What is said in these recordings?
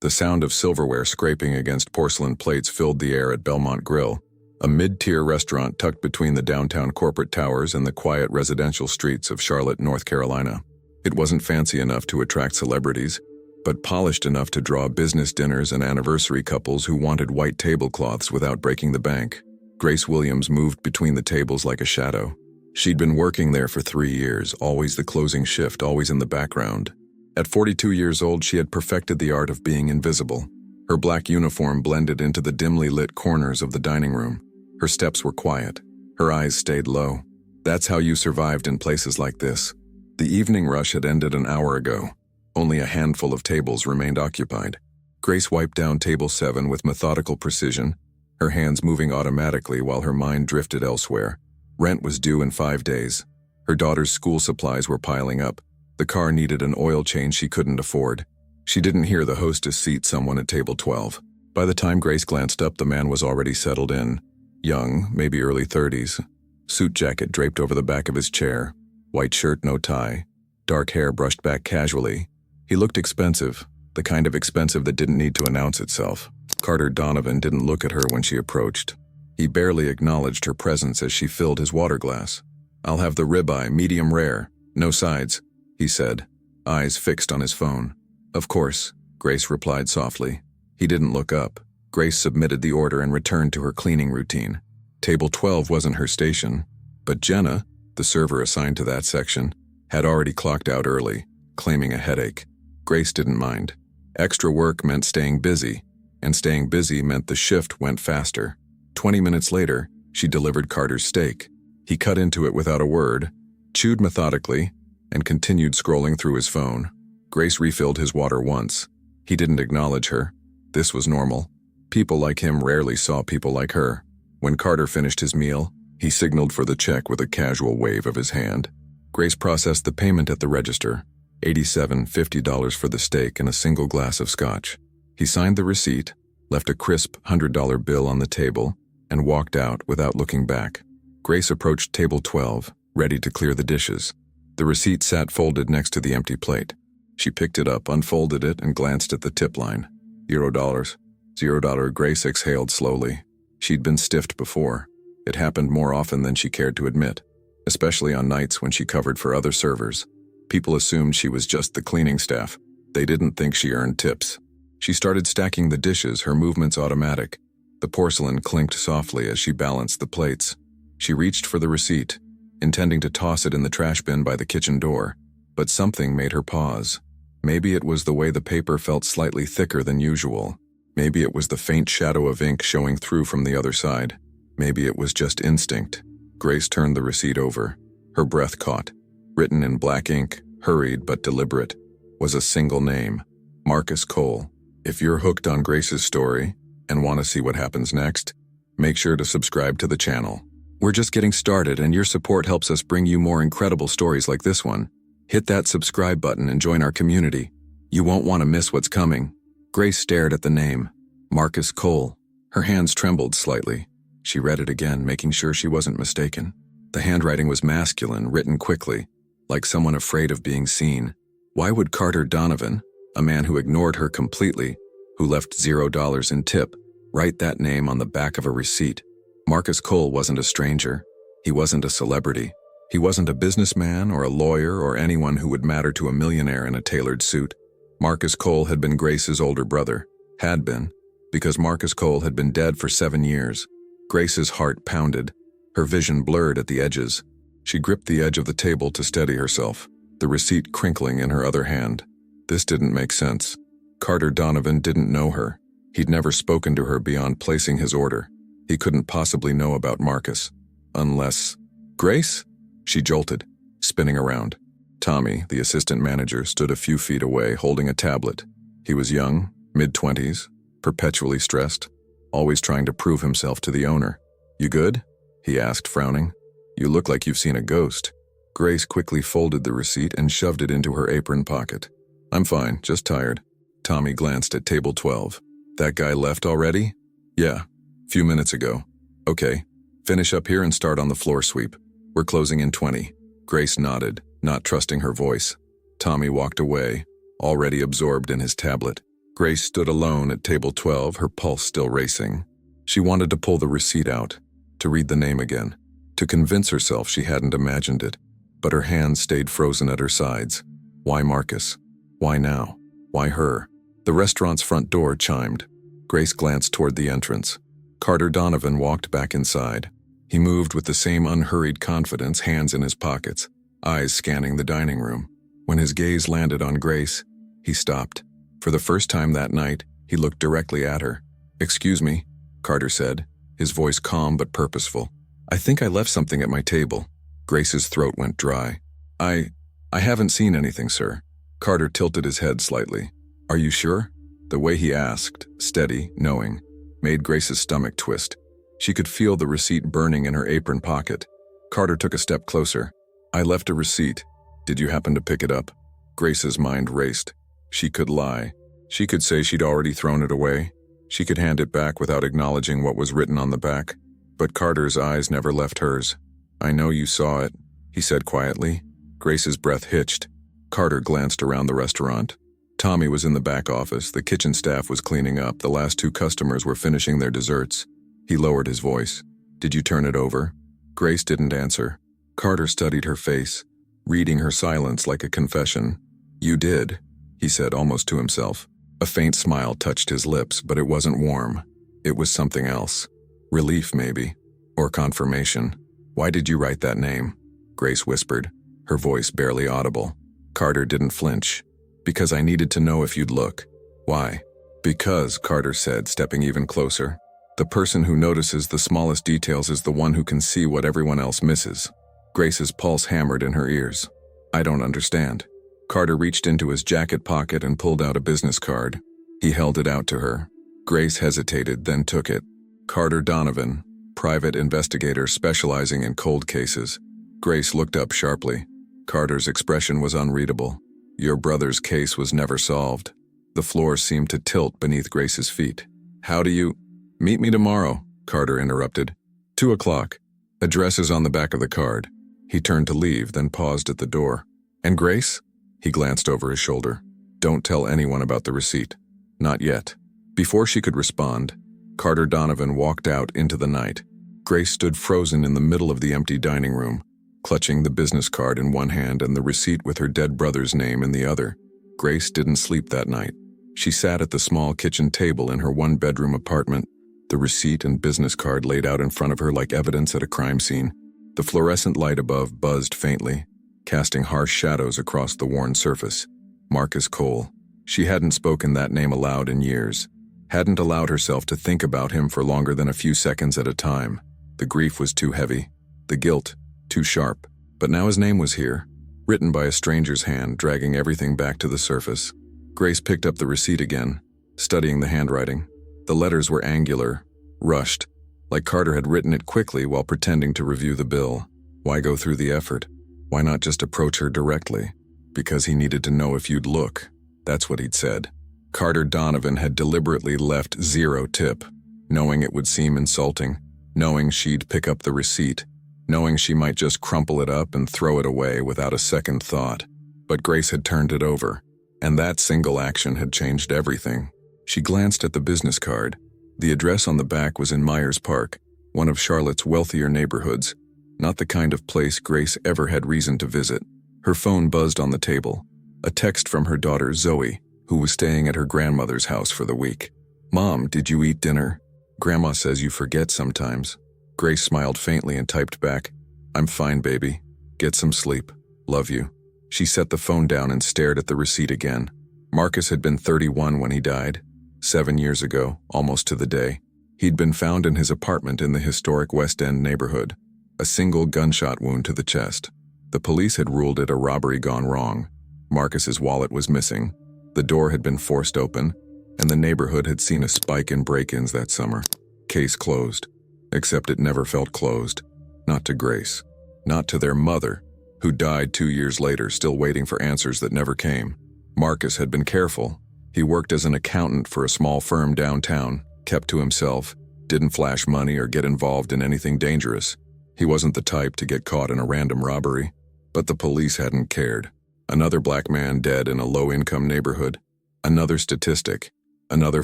The sound of silverware scraping against porcelain plates filled the air at Belmont Grill, a mid-tier restaurant tucked between the downtown corporate towers and the quiet residential streets of Charlotte, North Carolina. It wasn't fancy enough to attract celebrities, but polished enough to draw business dinners and anniversary couples who wanted white tablecloths without breaking the bank. Grace Williams moved between the tables like a shadow. She'd been working there for 3 years, always the closing shift, always in the background. At 42 years old, she had perfected the art of being invisible. Her black uniform blended into the dimly lit corners of the dining room. Her steps were quiet. Her eyes stayed low. That's how you survived in places like this. The evening rush had ended an hour ago. Only a handful of tables remained occupied. Grace wiped down table 7 with methodical precision, her hands moving automatically while her mind drifted elsewhere. Rent was due in 5 days. Her daughter's school supplies were piling up. The car needed an oil change she couldn't afford. She didn't hear the hostess seat someone at table 12. By the time Grace glanced up, the man was already settled in. Young, maybe early 30s. Suit jacket draped over the back of his chair. White shirt, no tie. Dark hair brushed back casually. He looked expensive, the kind of expensive that didn't need to announce itself. Carter Donovan didn't look at her when she approached. He barely acknowledged her presence as she filled his water glass. "I'll have the ribeye, medium rare. No sides," he said, eyes fixed on his phone. "Of course," Grace replied softly. He didn't look up. Grace submitted the order and returned to her cleaning routine. Table 12 wasn't her station, but Jenna, the server assigned to that section, had already clocked out early, claiming a headache. Grace didn't mind. Extra work meant staying busy, and staying busy meant the shift went faster. 20 minutes later, she delivered Carter's steak. He cut into it without a word, chewed methodically, and continued scrolling through his phone. Grace refilled his water once. He didn't acknowledge her. This was normal. People like him rarely saw people like her. When Carter finished his meal, he signaled for the check with a casual wave of his hand. Grace processed the payment at the register, $87.50 for the steak and a single glass of scotch. He signed the receipt, left a crisp $100 bill on the table, and walked out without looking back. Grace approached table 12, ready to clear the dishes. The receipt sat folded next to the empty plate. She picked it up, unfolded it, and glanced at the tip line. $0. $0. Grace exhaled slowly. She'd been stiffed before. It happened more often than she cared to admit, especially on nights when she covered for other servers. People assumed she was just the cleaning staff. They didn't think she earned tips. She started stacking the dishes, her movements automatic. The porcelain clinked softly as she balanced the plates. She reached for the receipt, intending to toss it in the trash bin by the kitchen door, but something made her pause. Maybe it was the way the paper felt slightly thicker than usual. Maybe it was the faint shadow of ink showing through from the other side. Maybe it was just instinct. Grace turned the receipt over. Her breath caught. Written in black ink, hurried but deliberate, was a single name, Marcus Cole. If you're hooked on Grace's story and want to see what happens next, make sure to subscribe to the channel. We're just getting started, and your support helps us bring you more incredible stories like this one. Hit that subscribe button and join our community. You won't want to miss what's coming. Grace stared at the name, Marcus Cole. Her hands trembled slightly. She read it again, making sure she wasn't mistaken. The handwriting was masculine, written quickly, like someone afraid of being seen. Why would Carter Donovan, a man who ignored her completely, who left $0 in tip, write that name on the back of a receipt? Marcus Cole wasn't a stranger. He wasn't a celebrity. He wasn't a businessman or a lawyer or anyone who would matter to a millionaire in a tailored suit. Marcus Cole had been Grace's older brother. Had been, because Marcus Cole had been dead for 7 years. Grace's heart pounded. Her vision blurred at the edges. She gripped the edge of the table to steady herself, the receipt crinkling in her other hand. This didn't make sense. Carter Donovan didn't know her. He'd never spoken to her beyond placing his order. He couldn't possibly know about Marcus. Unless... Grace? She jolted, spinning around. Tommy, the assistant manager, stood a few feet away holding a tablet. He was young, mid-20s, perpetually stressed, always trying to prove himself to the owner. "You good?" he asked, frowning. "You look like you've seen a ghost." Grace quickly folded the receipt and shoved it into her apron pocket. "I'm fine, just tired." Tommy glanced at table 12. "That guy left already?" "Yeah, few minutes ago." "Okay, finish up here and start on the floor sweep. We're closing in 20. Grace nodded, not trusting her voice. Tommy walked away, already absorbed in his tablet. Grace stood alone at table 12, her pulse still racing. She wanted to pull the receipt out, to read the name again, to convince herself she hadn't imagined it, but her hands stayed frozen at her sides. Why Marcus? Why now? Why her? The restaurant's front door chimed. Grace glanced toward the entrance. Carter Donovan walked back inside. He moved with the same unhurried confidence, hands in his pockets, eyes scanning the dining room. When his gaze landed on Grace, he stopped. For the first time that night, he looked directly at her. "Excuse me," Carter said, his voice calm but purposeful. "I think I left something at my table." Grace's throat went dry. I haven't seen anything, sir." Carter tilted his head slightly. "Are you sure?" The way he asked, steady, knowing, made Grace's stomach twist. She could feel the receipt burning in her apron pocket. Carter took a step closer. "I left a receipt. Did you happen to pick it up?" Grace's mind raced. She could lie. She could say she'd already thrown it away. She could hand it back without acknowledging what was written on the back. But Carter's eyes never left hers. "I know you saw it," he said quietly. Grace's breath hitched. Carter glanced around the restaurant. Tommy was in the back office. The kitchen staff was cleaning up. The last two customers were finishing their desserts. He lowered his voice. "Did you turn it over?" Grace didn't answer. Carter studied her face, reading her silence like a confession. "You did," he said almost to himself. A faint smile touched his lips, but it wasn't warm. It was something else. Relief, maybe. Or confirmation. "Why did you write that name?" Grace whispered, her voice barely audible. Carter didn't flinch. "Because I needed to know if you'd look." "Why?" "Because," Carter said, stepping even closer, "the person who notices the smallest details is the one who can see what everyone else misses." Grace's pulse hammered in her ears. "I don't understand." Carter reached into his jacket pocket and pulled out a business card. He held it out to her. Grace hesitated, then took it. "Carter Donovan, private investigator specializing in cold cases." Grace looked up sharply. Carter's expression was unreadable. "Your brother's case was never solved." The floor seemed to tilt beneath Grace's feet. "How do you—" "Meet me tomorrow," Carter interrupted. 2 o'clock. Address is on the back of the card. He turned to leave, then paused at the door. "And Grace?" He glanced over his shoulder. "Don't tell anyone about the receipt." "Not yet." Before she could respond, Carter Donovan walked out into the night. Grace stood frozen in the middle of the empty dining room, clutching the business card in one hand and the receipt with her dead brother's name in the other. Grace didn't sleep that night. She sat at the small kitchen table in her one-bedroom apartment, the receipt and business card laid out in front of her like evidence at a crime scene. The fluorescent light above buzzed faintly, casting harsh shadows across the worn surface. Marcus Cole. She hadn't spoken that name aloud in years, hadn't allowed herself to think about him for longer than a few seconds at a time. The grief was too heavy, the guilt too sharp. But now his name was here, written by a stranger's hand, dragging everything back to the surface. Grace picked up the receipt again, studying the handwriting. The letters were angular, rushed, like Carter had written it quickly while pretending to review the bill. Why go through the effort? Why not just approach her directly? Because he needed to know if you'd look. That's what he'd said. Carter Donovan had deliberately left 0 tip, knowing it would seem insulting, knowing she'd pick up the receipt, knowing she might just crumple it up and throw it away without a second thought. But Grace had turned it over, and that single action had changed everything. She glanced at the business card. The address on the back was in Myers Park, one of Charlotte's wealthier neighborhoods, not the kind of place Grace ever had reason to visit. Her phone buzzed on the table. A text from her daughter Zoe, who was staying at her grandmother's house for the week. "Mom, did you eat dinner? Grandma says you forget sometimes." Grace smiled faintly and typed back, "I'm fine, baby. Get some sleep. Love you." She set the phone down and stared at the receipt again. Marcus had been 31 when he died. 7 years ago, almost to the day. He'd been found in his apartment in the historic West End neighborhood. A single gunshot wound to the chest. The police had ruled it a robbery gone wrong. Marcus's wallet was missing. The door had been forced open, and the neighborhood had seen a spike in break-ins that summer. Case closed. Except it never felt closed. Not to Grace. Not to their mother, who died 2 years later, still waiting for answers that never came. Marcus had been careful. He worked as an accountant for a small firm downtown, kept to himself, didn't flash money or get involved in anything dangerous. He wasn't the type to get caught in a random robbery. But the police hadn't cared. Another black man dead in a low-income neighborhood. Another statistic. another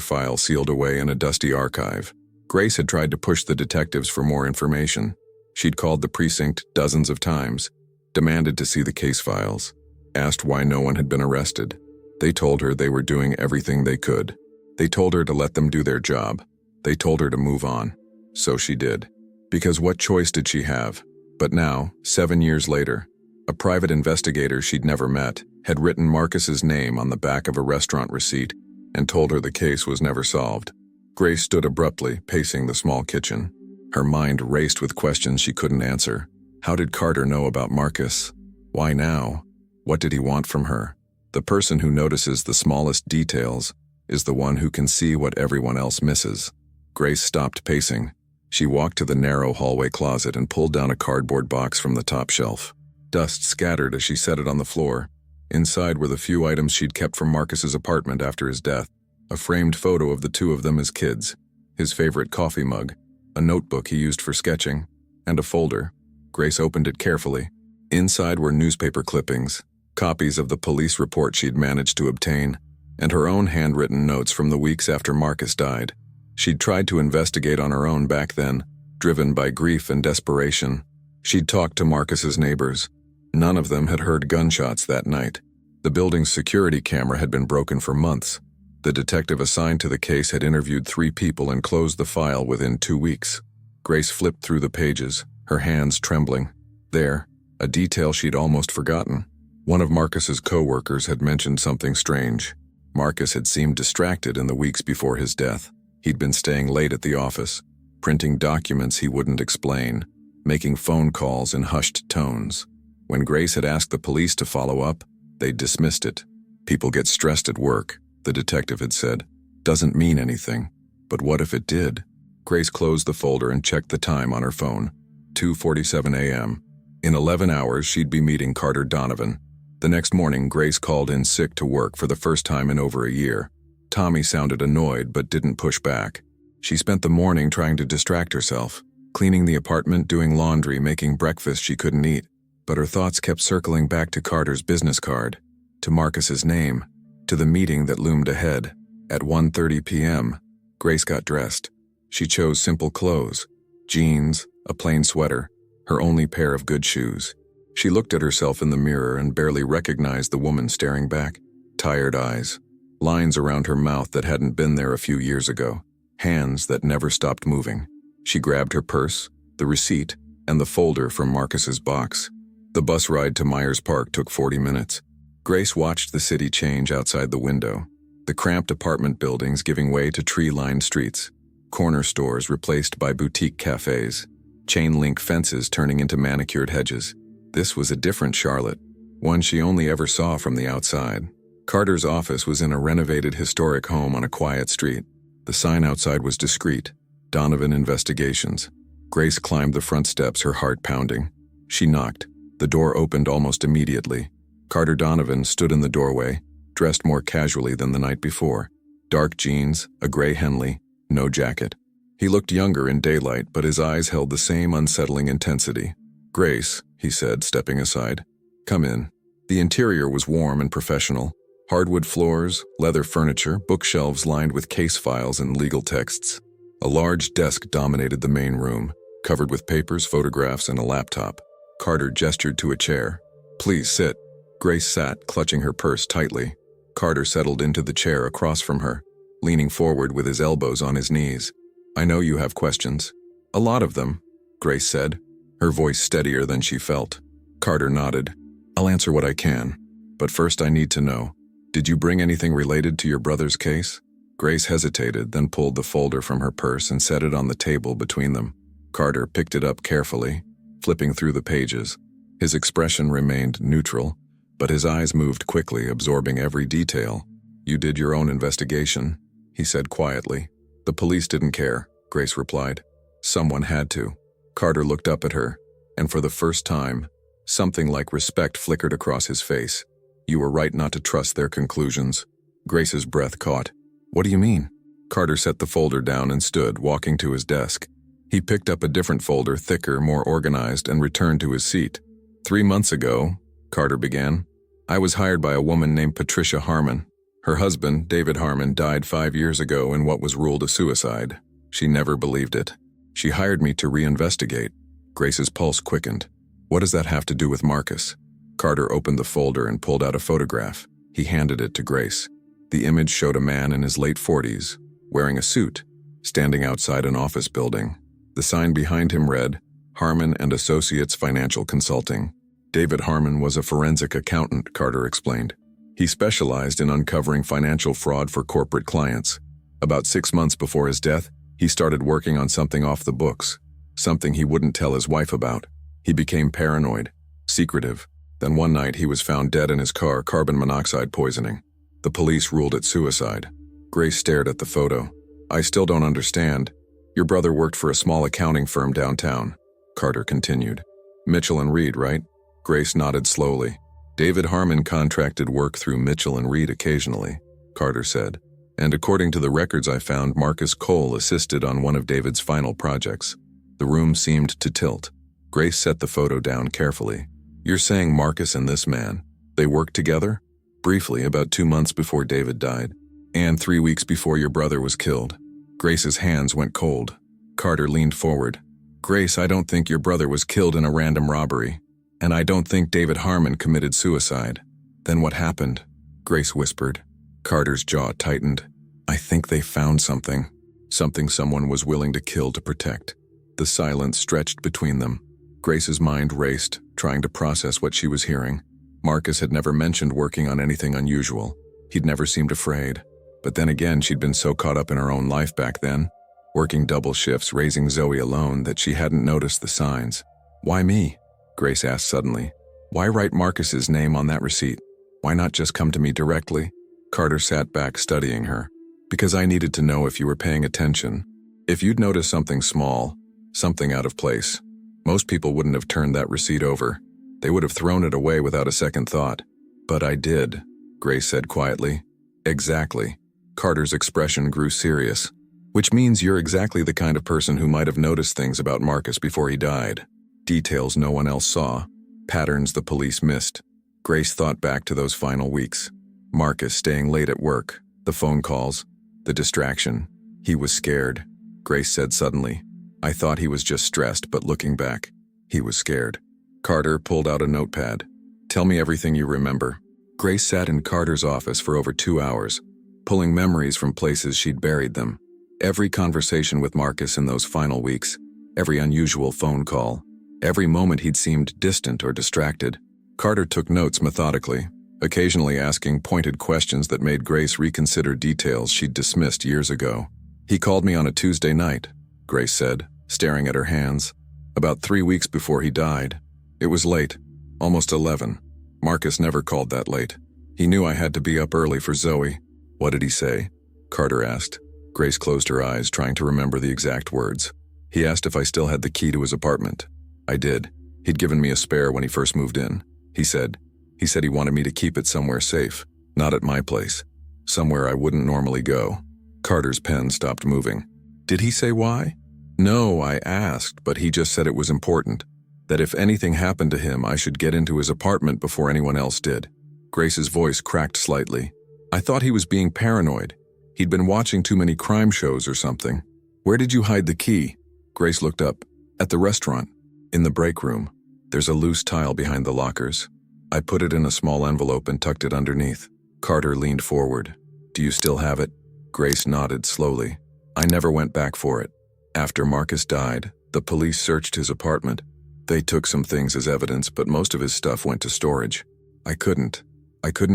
file sealed away in a dusty archive. Grace had tried to push the detectives for more information. She'd called the precinct dozens of times, demanded to see the case files, asked why no one had been arrested. They told her they were doing everything they could. They told her to let them do their job. They told her to move on. So she did. Because what choice did she have? But now, 7 years later, a private investigator she'd never met had written Marcus's name on the back of a restaurant receipt and told her the case was never solved. Grace stood abruptly, pacing the small kitchen. Her mind raced with questions she couldn't answer. How did Carter know about Marcus? Why now? What did he want from her? The person who notices the smallest details is the one who can see what everyone else misses. Grace stopped pacing. She walked to the narrow hallway closet and pulled down a cardboard box from the top shelf. Dust scattered as she set it on the floor. Inside were the few items she'd kept from Marcus's apartment after his death. A framed photo of the two of them as kids, his favorite coffee mug, a notebook he used for sketching, and a folder. Grace opened it carefully. Inside were newspaper clippings, copies of the police report she'd managed to obtain, and her own handwritten notes from the weeks after Marcus died. She'd tried to investigate on her own back then, driven by grief and desperation. She'd talked to Marcus's neighbors. None of them had heard gunshots that night. The building's security camera had been broken for months. The detective assigned to the case had interviewed 3 people and closed the file within 2 weeks. Grace flipped through the pages, her hands trembling. There, a detail she'd almost forgotten. One of Marcus's co-workers had mentioned something strange. Marcus had seemed distracted in the weeks before his death. He'd been staying late at the office, printing documents he wouldn't explain, making phone calls in hushed tones. When Grace had asked the police to follow up, they'd dismissed it. People get stressed at work, the detective had said. Doesn't mean anything. But what if it did? Grace closed the folder and checked the time on her phone. 2:47 a.m. In 11 hours, she'd be meeting Carter Donovan. The next morning, Grace called in sick to work for the first time in over a year. Tommy sounded annoyed but didn't push back. She spent the morning trying to distract herself, cleaning the apartment, doing laundry, making breakfast she couldn't eat. But her thoughts kept circling back to Carter's business card, to Marcus's name, to the meeting that loomed ahead. At 1:30 p.m., Grace got dressed. She chose simple clothes, jeans, a plain sweater, her only pair of good shoes. She looked at herself in the mirror and barely recognized the woman staring back. Tired eyes, lines around her mouth that hadn't been there a few years ago, hands that never stopped moving. She grabbed her purse, the receipt, and the folder from Marcus's box. The bus ride to Myers Park took 40 minutes. Grace watched the city change outside the window, the cramped apartment buildings giving way to tree-lined streets, corner stores replaced by boutique cafes, chain-link fences turning into manicured hedges. This was a different Charlotte, one she only ever saw from the outside. Carter's office was in a renovated historic home on a quiet street. The sign outside was discreet, Donovan Investigations. Grace climbed the front steps, her heart pounding. She knocked. The door opened almost immediately. Carter Donovan stood in the doorway, dressed more casually than the night before. Dark jeans, a gray Henley, no jacket. He looked younger in daylight, but his eyes held the same unsettling intensity. "Grace," he said, stepping aside. "Come in." The interior was warm and professional. Hardwood floors, leather furniture, bookshelves lined with case files and legal texts. A large desk dominated the main room, covered with papers, photographs, and a laptop. Carter gestured to a chair. "Please sit." Grace sat, clutching her purse tightly. Carter settled into the chair across from her, leaning forward with his elbows on his knees. "I know you have questions." "A lot of them," Grace said, her voice steadier than she felt. Carter nodded. "I'll answer what I can. But first I need to know, did you bring anything related to your brother's case?" Grace hesitated, then pulled the folder from her purse and set it on the table between them. Carter picked it up carefully, flipping through the pages. His expression remained neutral, but his eyes moved quickly, absorbing every detail. "You did your own investigation," he said quietly. "The police didn't care," Grace replied. "Someone had to." Carter looked up at her, and for the first time, something like respect flickered across his face. "You were right not to trust their conclusions." Grace's breath caught. "What do you mean?" Carter set the folder down and stood, walking to his desk. He picked up a different folder, thicker, more organized, and returned to his seat. 3 months ago, Carter began, "I was hired by a woman named Patricia Harmon. Her husband, David Harmon, died 5 years ago in what was ruled a suicide. She never believed it. She hired me to reinvestigate. Grace's pulse quickened. What does that have to do with Marcus? Carter opened the folder and pulled out a photograph. He handed it to Grace. The image showed a man in his late 40s, wearing a suit, standing outside an office building. The sign behind him read, Harmon and Associates Financial Consulting. David Harmon was a forensic accountant, Carter explained. He specialized in uncovering financial fraud for corporate clients. About 6 months before his death, he started working on something off the books, something he wouldn't tell his wife about. He became paranoid, secretive. Then one night he was found dead in his car, carbon monoxide poisoning. The police ruled it suicide. Grace stared at the photo. I still don't understand. Your brother worked for a small accounting firm downtown. Carter continued. Mitchell and Reed, right? Grace nodded slowly. David Harmon contracted work through Mitchell and Reed occasionally, Carter said. And according to the records I found, Marcus Cole assisted on one of David's final projects. The room seemed to tilt. Grace set the photo down carefully. You're saying Marcus and this man, they worked together? Briefly, about 2 months before David died, and 3 weeks before your brother was killed. Grace's hands went cold. Carter leaned forward. Grace, I don't think your brother was killed in a random robbery. And I don't think David Harmon committed suicide. Then what happened? Grace whispered. Carter's jaw tightened. I think they found something. Something someone was willing to kill to protect. The silence stretched between them. Grace's mind raced, trying to process what she was hearing. Marcus had never mentioned working on anything unusual. He'd never seemed afraid. But then again, she'd been so caught up in her own life back then, working double shifts, raising Zoe alone, that she hadn't noticed the signs. Why me? Grace asked suddenly. Why write Marcus's name on that receipt? Why not just come to me directly? Carter sat back, studying her. Because I needed to know if you were paying attention. If you'd noticed something small, something out of place, most people wouldn't have turned that receipt over. They would have thrown it away without a second thought. But I did, Grace said quietly. Exactly. Carter's expression grew serious. Which means you're exactly the kind of person who might have noticed things about Marcus before he died. Details no one else saw, patterns the police missed. Grace thought back to those final weeks. Marcus staying late at work, the phone calls, the distraction. He was scared, Grace said suddenly. I thought he was just stressed, but looking back, he was scared. Carter pulled out a notepad. Tell me everything you remember. Grace sat in Carter's office for over 2 hours, pulling memories from places she'd buried them. Every conversation with Marcus in those final weeks, every unusual phone call, every moment he'd seemed distant or distracted. Carter took notes methodically, occasionally asking pointed questions that made Grace reconsider details she'd dismissed years ago. He called me on a Tuesday night, Grace said, staring at her hands. About 3 weeks before he died. It was late, almost 11. Marcus never called that late. He knew I had to be up early for Zoe. What did he say? Carter asked. Grace closed her eyes, trying to remember the exact words. He asked if I still had the key to his apartment. I did. He'd given me a spare when he first moved in. He said he wanted me to keep it somewhere safe, not at my place, somewhere I wouldn't normally go. Carter's pen stopped moving. Did he say why? No, I asked, but he just said it was important, that if anything happened to him, I should get into his apartment before anyone else did. Grace's voice cracked slightly. I thought he was being paranoid. He'd been watching too many crime shows or something. Where did you hide the key? Grace looked up. At the restaurant. In the break room. There's a loose tile behind the lockers. I put it in a small envelope and tucked it underneath. Carter leaned forward. Do you still have it? Grace nodded slowly. I never went back for it. After Marcus died, the police searched his apartment. They took some things as evidence, but most of his stuff went to storage. I couldn't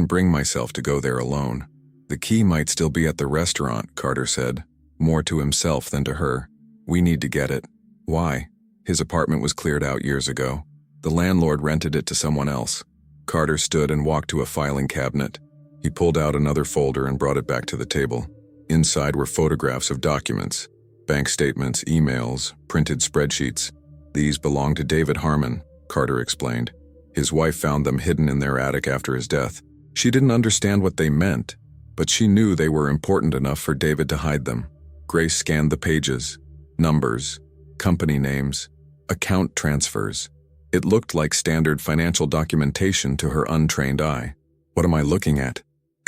bring myself to go there alone. The key might still be at the restaurant, Carter said, more to himself than to her. We need to get it. Why? His apartment was cleared out years ago. The landlord rented it to someone else. Carter stood and walked to a filing cabinet. He pulled out another folder and brought it back to the table. Inside were photographs of documents, bank statements, emails, printed spreadsheets. These belonged to David Harmon, Carter explained. His wife found them hidden in their attic after his death. She didn't understand what they meant, but she knew they were important enough for David to hide them. Grace scanned the pages. Numbers, company names, account transfers. It looked like standard financial documentation to her untrained eye. What am I looking at?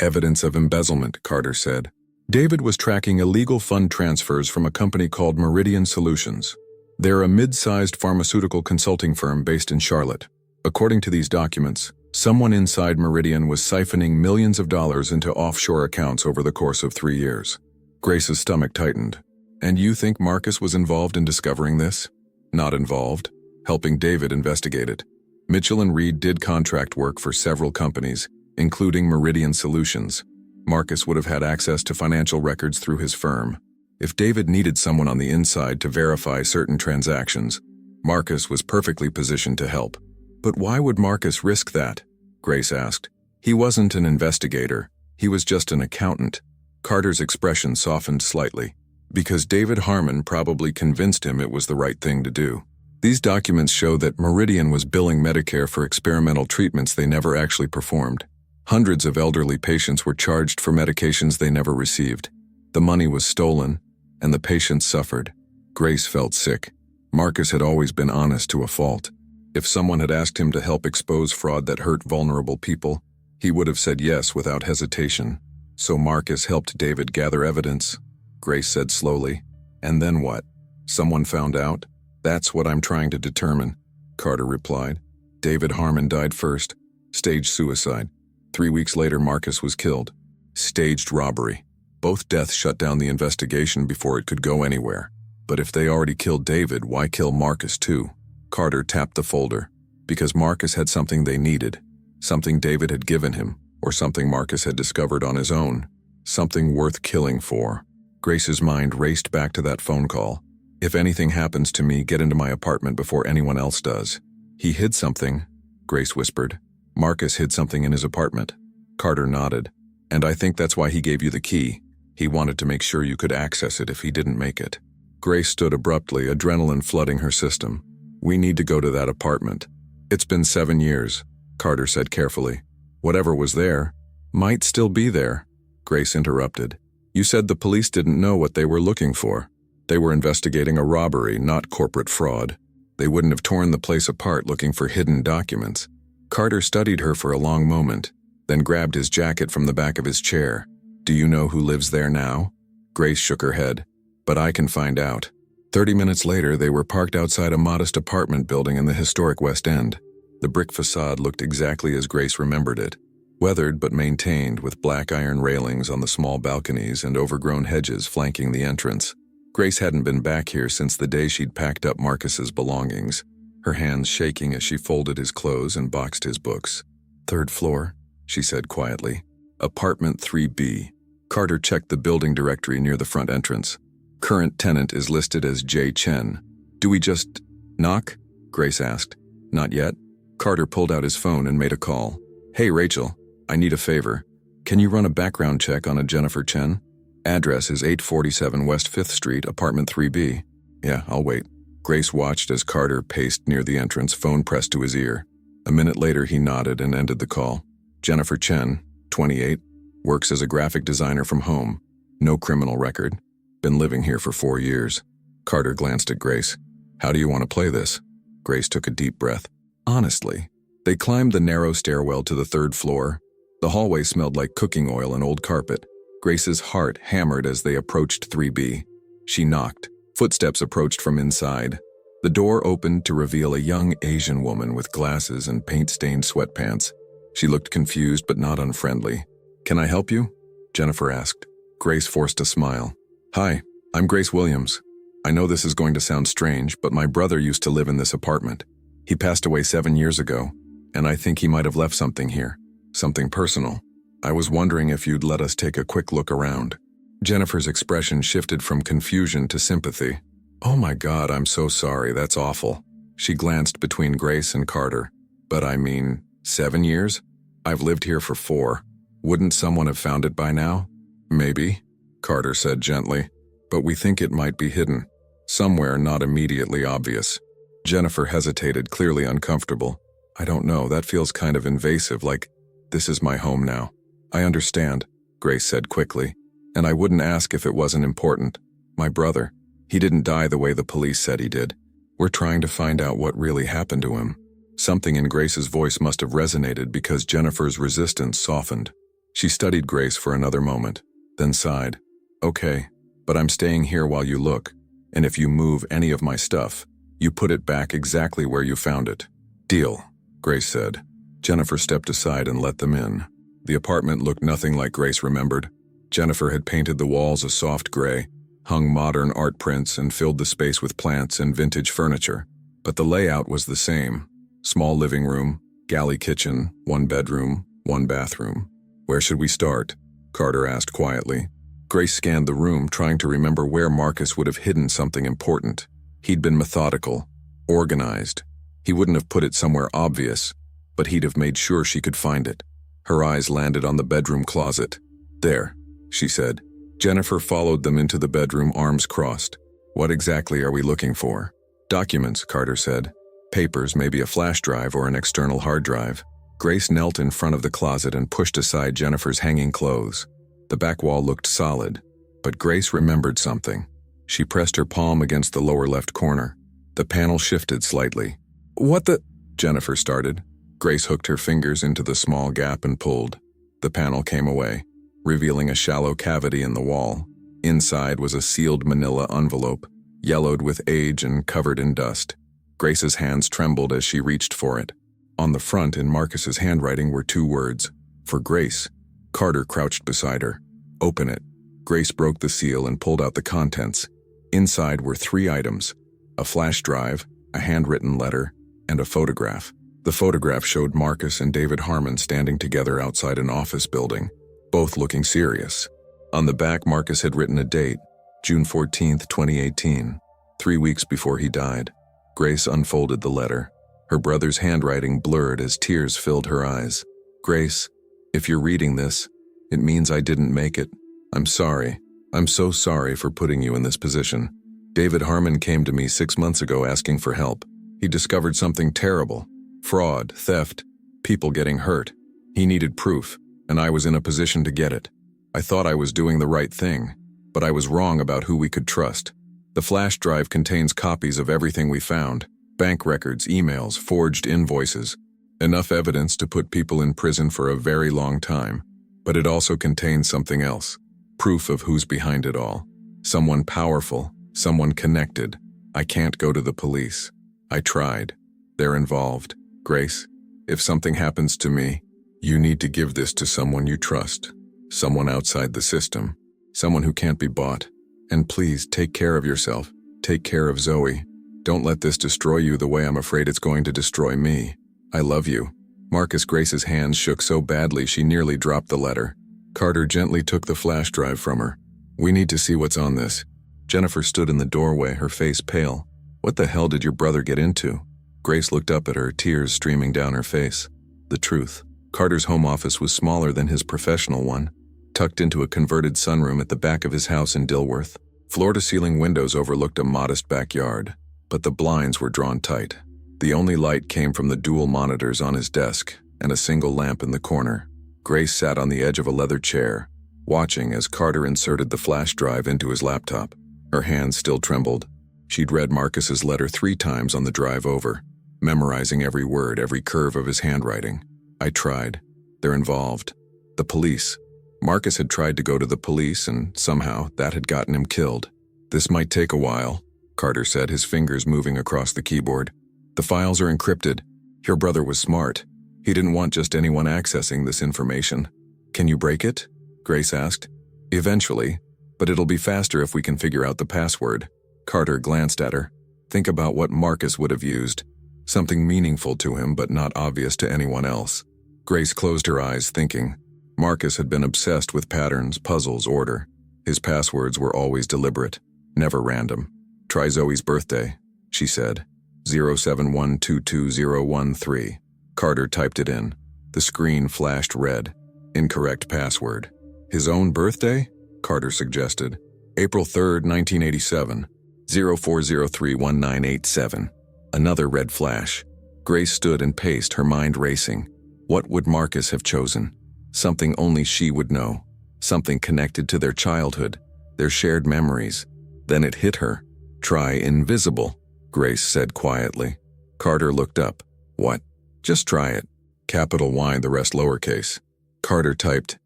Evidence of embezzlement, Carter said. David was tracking illegal fund transfers from a company called Meridian Solutions. They're a mid-sized pharmaceutical consulting firm based in Charlotte. According to these documents, someone inside Meridian was siphoning millions of dollars into offshore accounts over the course of 3 years. Grace's stomach tightened. And you think Marcus was involved in discovering this? Not involved. Helping David investigate it. Mitchell and Reed did contract work for several companies, including Meridian Solutions. Marcus would have had access to financial records through his firm. If David needed someone on the inside to verify certain transactions, Marcus was perfectly positioned to help. But why would Marcus risk that? Grace asked. He wasn't an investigator. He was just an accountant. Carter's expression softened slightly. Because David Harmon probably convinced him it was the right thing to do. These documents show that Meridian was billing Medicare for experimental treatments they never actually performed. Hundreds of elderly patients were charged for medications they never received. The money was stolen, and the patients suffered. Grace felt sick. Marcus had always been honest to a fault. If someone had asked him to help expose fraud that hurt vulnerable people, he would have said yes without hesitation. So Marcus helped David gather evidence, Grace said slowly. And then what? Someone found out? That's what I'm trying to determine, Carter replied. David Harmon died first. Staged suicide. 3 weeks later, Marcus was killed. Staged robbery. Both deaths shut down the investigation before it could go anywhere. But if they already killed David, why kill Marcus too? Carter tapped the folder. Because Marcus had something they needed. Something David had given him, or something Marcus had discovered on his own. Something worth killing for. Grace's mind raced back to that phone call. If anything happens to me, get into my apartment before anyone else does. He hid something, Grace whispered. Marcus hid something in his apartment. Carter nodded. And I think that's why he gave you the key. He wanted to make sure you could access it if he didn't make it. Grace stood abruptly, adrenaline flooding her system. We need to go to that apartment. It's been 7 years, Carter said carefully. Whatever was there might still be there. Grace interrupted. You said the police didn't know what they were looking for. They were investigating a robbery, not corporate fraud. They wouldn't have torn the place apart looking for hidden documents. Carter studied her for a long moment, then grabbed his jacket from the back of his chair. Do you know who lives there now? Grace shook her head. But I can find out. 30 minutes later, they were parked outside a modest apartment building in the historic West End. The brick facade looked exactly as Grace remembered it. Weathered but maintained, with black iron railings on the small balconies and overgrown hedges flanking the entrance. Grace hadn't been back here since the day she'd packed up Marcus's belongings, her hands shaking as she folded his clothes and boxed his books. 3rd floor, she said quietly. Apartment 3B. Carter checked the building directory near the front entrance. Current tenant is listed as J. Chen. Do we just knock? Grace asked. Not yet. Carter pulled out his phone and made a call. Hey, Rachel, I need a favor. Can you run a background check on a Jennifer Chen? Address is 847 West 5th Street, apartment 3B. Yeah, I'll wait. Grace watched as Carter paced near the entrance, phone pressed to his ear. A minute later, he nodded and ended the call. Jennifer Chen, 28, works as a graphic designer from home. No criminal record. Been living here for 4 years. Carter glanced at Grace. How do you want to play this? Grace took a deep breath. Honestly. They climbed the narrow stairwell to the 3rd floor. The hallway smelled like cooking oil and old carpet. Grace's heart hammered as they approached 3B. She knocked. Footsteps approached from inside. The door opened to reveal a young Asian woman with glasses and paint-stained sweatpants. She looked confused but not unfriendly. Can I help you? Jennifer asked. Grace forced a smile. Hi, I'm Grace Williams. I know this is going to sound strange, but my brother used to live in this apartment. He passed away 7 years ago, and I think he might have left something here. Something personal. I was wondering if you'd let us take a quick look around. Jennifer's expression shifted from confusion to sympathy. Oh my God, I'm so sorry, that's awful. She glanced between Grace and Carter. But I mean, 7 years? I've lived here for 4. Wouldn't someone have found it by now? Maybe, Carter said gently. But we think it might be hidden. Somewhere not immediately obvious. Jennifer hesitated, clearly uncomfortable. I don't know, that feels kind of invasive, like, this is my home now. I understand, Grace said quickly. And I wouldn't ask if it wasn't important. My brother, he didn't die the way the police said he did. We're trying to find out what really happened to him. Something in Grace's voice must have resonated because Jennifer's resistance softened. She studied Grace for another moment, then sighed. Okay, but I'm staying here while you look, and if you move any of my stuff, you put it back exactly where you found it. Deal, Grace said. Jennifer stepped aside and let them in. The apartment looked nothing like Grace remembered. Jennifer had painted the walls a soft gray, hung modern art prints, and filled the space with plants and vintage furniture. But the layout was the same. Small living room, galley kitchen, 1 bedroom, 1 bathroom. Where should we start? Carter asked quietly. Grace scanned the room, trying to remember where Marcus would have hidden something important. He'd been methodical, organized. He wouldn't have put it somewhere obvious, but he'd have made sure she could find it. Her eyes landed on the bedroom closet. There, she said. Jennifer followed them into the bedroom, arms crossed. What exactly are we looking for? Documents, Carter said. Papers, maybe a flash drive or an external hard drive. Grace knelt in front of the closet and pushed aside Jennifer's hanging clothes. The back wall looked solid, but Grace remembered something. She pressed her palm against the lower left corner. The panel shifted slightly. What the? Jennifer started. Grace hooked her fingers into the small gap and pulled. The panel came away, revealing a shallow cavity in the wall. Inside was a sealed manila envelope, yellowed with age and covered in dust. Grace's hands trembled as she reached for it. On the front, in Marcus's handwriting, were 2 words. For Grace. Carter crouched beside her. Open it. Grace broke the seal and pulled out the contents. Inside were 3 items: a flash drive, a handwritten letter, and a photograph. The photograph showed Marcus and David Harmon standing together outside an office building, both looking serious. On the back, Marcus had written a date, June 14, 2018, 3 weeks before he died. Grace unfolded the letter. Her brother's handwriting blurred as tears filled her eyes. Grace, if you're reading this, it means I didn't make it. I'm sorry. I'm so sorry for putting you in this position. David Harmon came to me 6 months ago asking for help. He discovered something terrible. Fraud, theft, people getting hurt. He needed proof, and I was in a position to get it. I thought I was doing the right thing, but I was wrong about who we could trust. The flash drive contains copies of everything we found: bank records, emails, forged invoices. Enough evidence to put people in prison for a very long time. But it also contains something else. Proof of who's behind it all. Someone powerful, someone connected. I can't go to the police. I tried. They're involved. Grace, if something happens to me, you need to give this to someone you trust. Someone outside the system. Someone who can't be bought. And please, take care of yourself. Take care of Zoe. Don't let this destroy you the way I'm afraid it's going to destroy me. I love you. Marcus. Grace's hands shook so badly she nearly dropped the letter. Carter gently took the flash drive from her. We need to see what's on this. Jennifer stood in the doorway, her face pale. What the hell did your brother get into? Grace looked up at her, tears streaming down her face. The truth. Carter's home office was smaller than his professional one, tucked into a converted sunroom at the back of his house in Dilworth. Floor-to-ceiling windows overlooked a modest backyard, but the blinds were drawn tight. The only light came from the dual monitors on his desk and a single lamp in the corner. Grace sat on the edge of a leather chair, watching as Carter inserted the flash drive into his laptop. Her hands still trembled. She'd read Marcus's letter 3 times on the drive over, memorizing every word, every curve of his handwriting. I tried. They're involved. The police. Marcus had tried to go to the police, and somehow that had gotten him killed. This might take a while, Carter said, his fingers moving across the keyboard. The files are encrypted. Your brother was smart. He didn't want just anyone accessing this information. Can you break it? Grace asked. Eventually, but it'll be faster if we can figure out the password. Carter glanced at her. Think about what Marcus would have used. Something meaningful to him but not obvious to anyone else. Grace closed her eyes, thinking. Marcus had been obsessed with patterns, puzzles, order. His passwords were always deliberate, never random. Try Zoe's birthday, she said. 071220013. Carter typed it in. The screen flashed red. Incorrect password. His own birthday? Carter suggested. April 3rd, 1987. 04031987. Another red flash. Grace stood and paced, her mind racing. What would Marcus have chosen? Something only she would know. Something connected to their childhood, their shared memories. Then it hit her. Try invisible, Grace said quietly. Carter looked up. What? Just try it. Capital Y, the rest lowercase. Carter typed,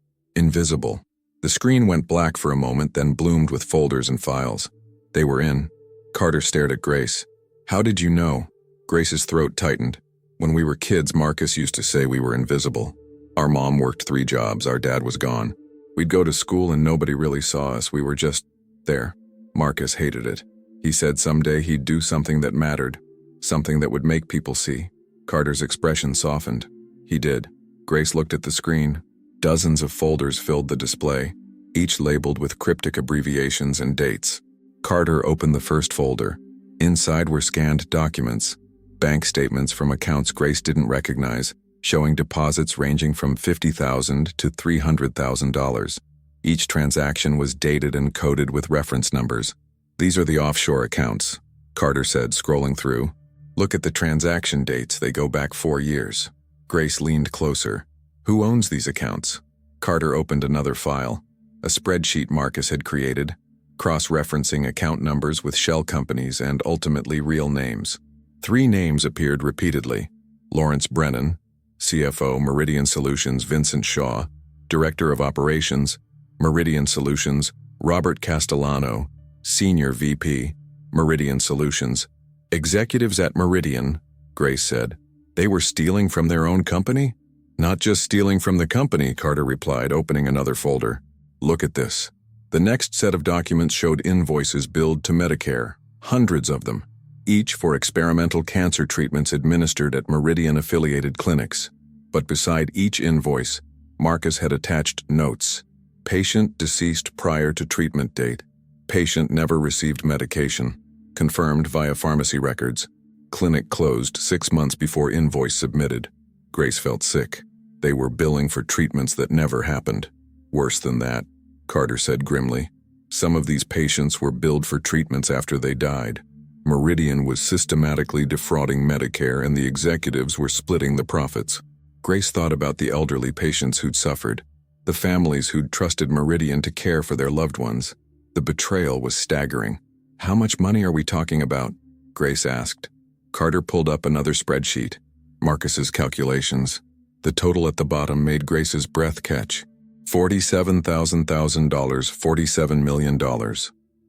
Invisible. The screen went black for a moment, then bloomed with folders and files. They were in. Carter stared at Grace. How did you know? Grace's throat tightened. When we were kids, Marcus used to say we were invisible. Our mom worked 3 jobs, our dad was gone. We'd go to school and nobody really saw us, we were just there. Marcus hated it. He said someday he'd do something that mattered, something that would make people see. Carter's expression softened. He did. Grace looked at the screen. Dozens of folders filled the display, each labeled with cryptic abbreviations and dates. Carter opened the first folder. Inside were scanned documents, bank statements from accounts Grace didn't recognize, showing deposits ranging from $50,000 to $300,000. Each transaction was dated and coded with reference numbers. These are the offshore accounts, Carter said, scrolling through. Look at the transaction dates, they go back 4 years. Grace leaned closer. Who owns these accounts? Carter opened another file, a spreadsheet Marcus had created, cross-referencing account numbers with shell companies and ultimately real names. 3 names appeared repeatedly. Lawrence Brennan, CFO, Meridian Solutions, Vincent Shaw, Director of Operations, Meridian Solutions, Robert Castellano, Senior VP, Meridian Solutions. Executives at Meridian, Grace said. They were stealing from their own company? Not just stealing from the company, Carter replied, opening another folder. Look at this. The next set of documents showed invoices billed to Medicare, hundreds of them, each for experimental cancer treatments administered at Meridian-affiliated clinics. But beside each invoice, Marcus had attached notes. Patient deceased prior to treatment date. Patient never received medication. Confirmed via pharmacy records. Clinic closed 6 months before invoice submitted. Grace felt sick. They were billing for treatments that never happened. Worse than that, Carter said grimly. Some of these patients were billed for treatments after they died. Meridian was systematically defrauding Medicare and the executives were splitting the profits. Grace thought about the elderly patients who'd suffered, the families who'd trusted Meridian to care for their loved ones. The betrayal was staggering. How much money are we talking about? Grace asked. Carter pulled up another spreadsheet. Marcus's calculations. The total at the bottom made Grace's breath catch. $47,000, $47 million,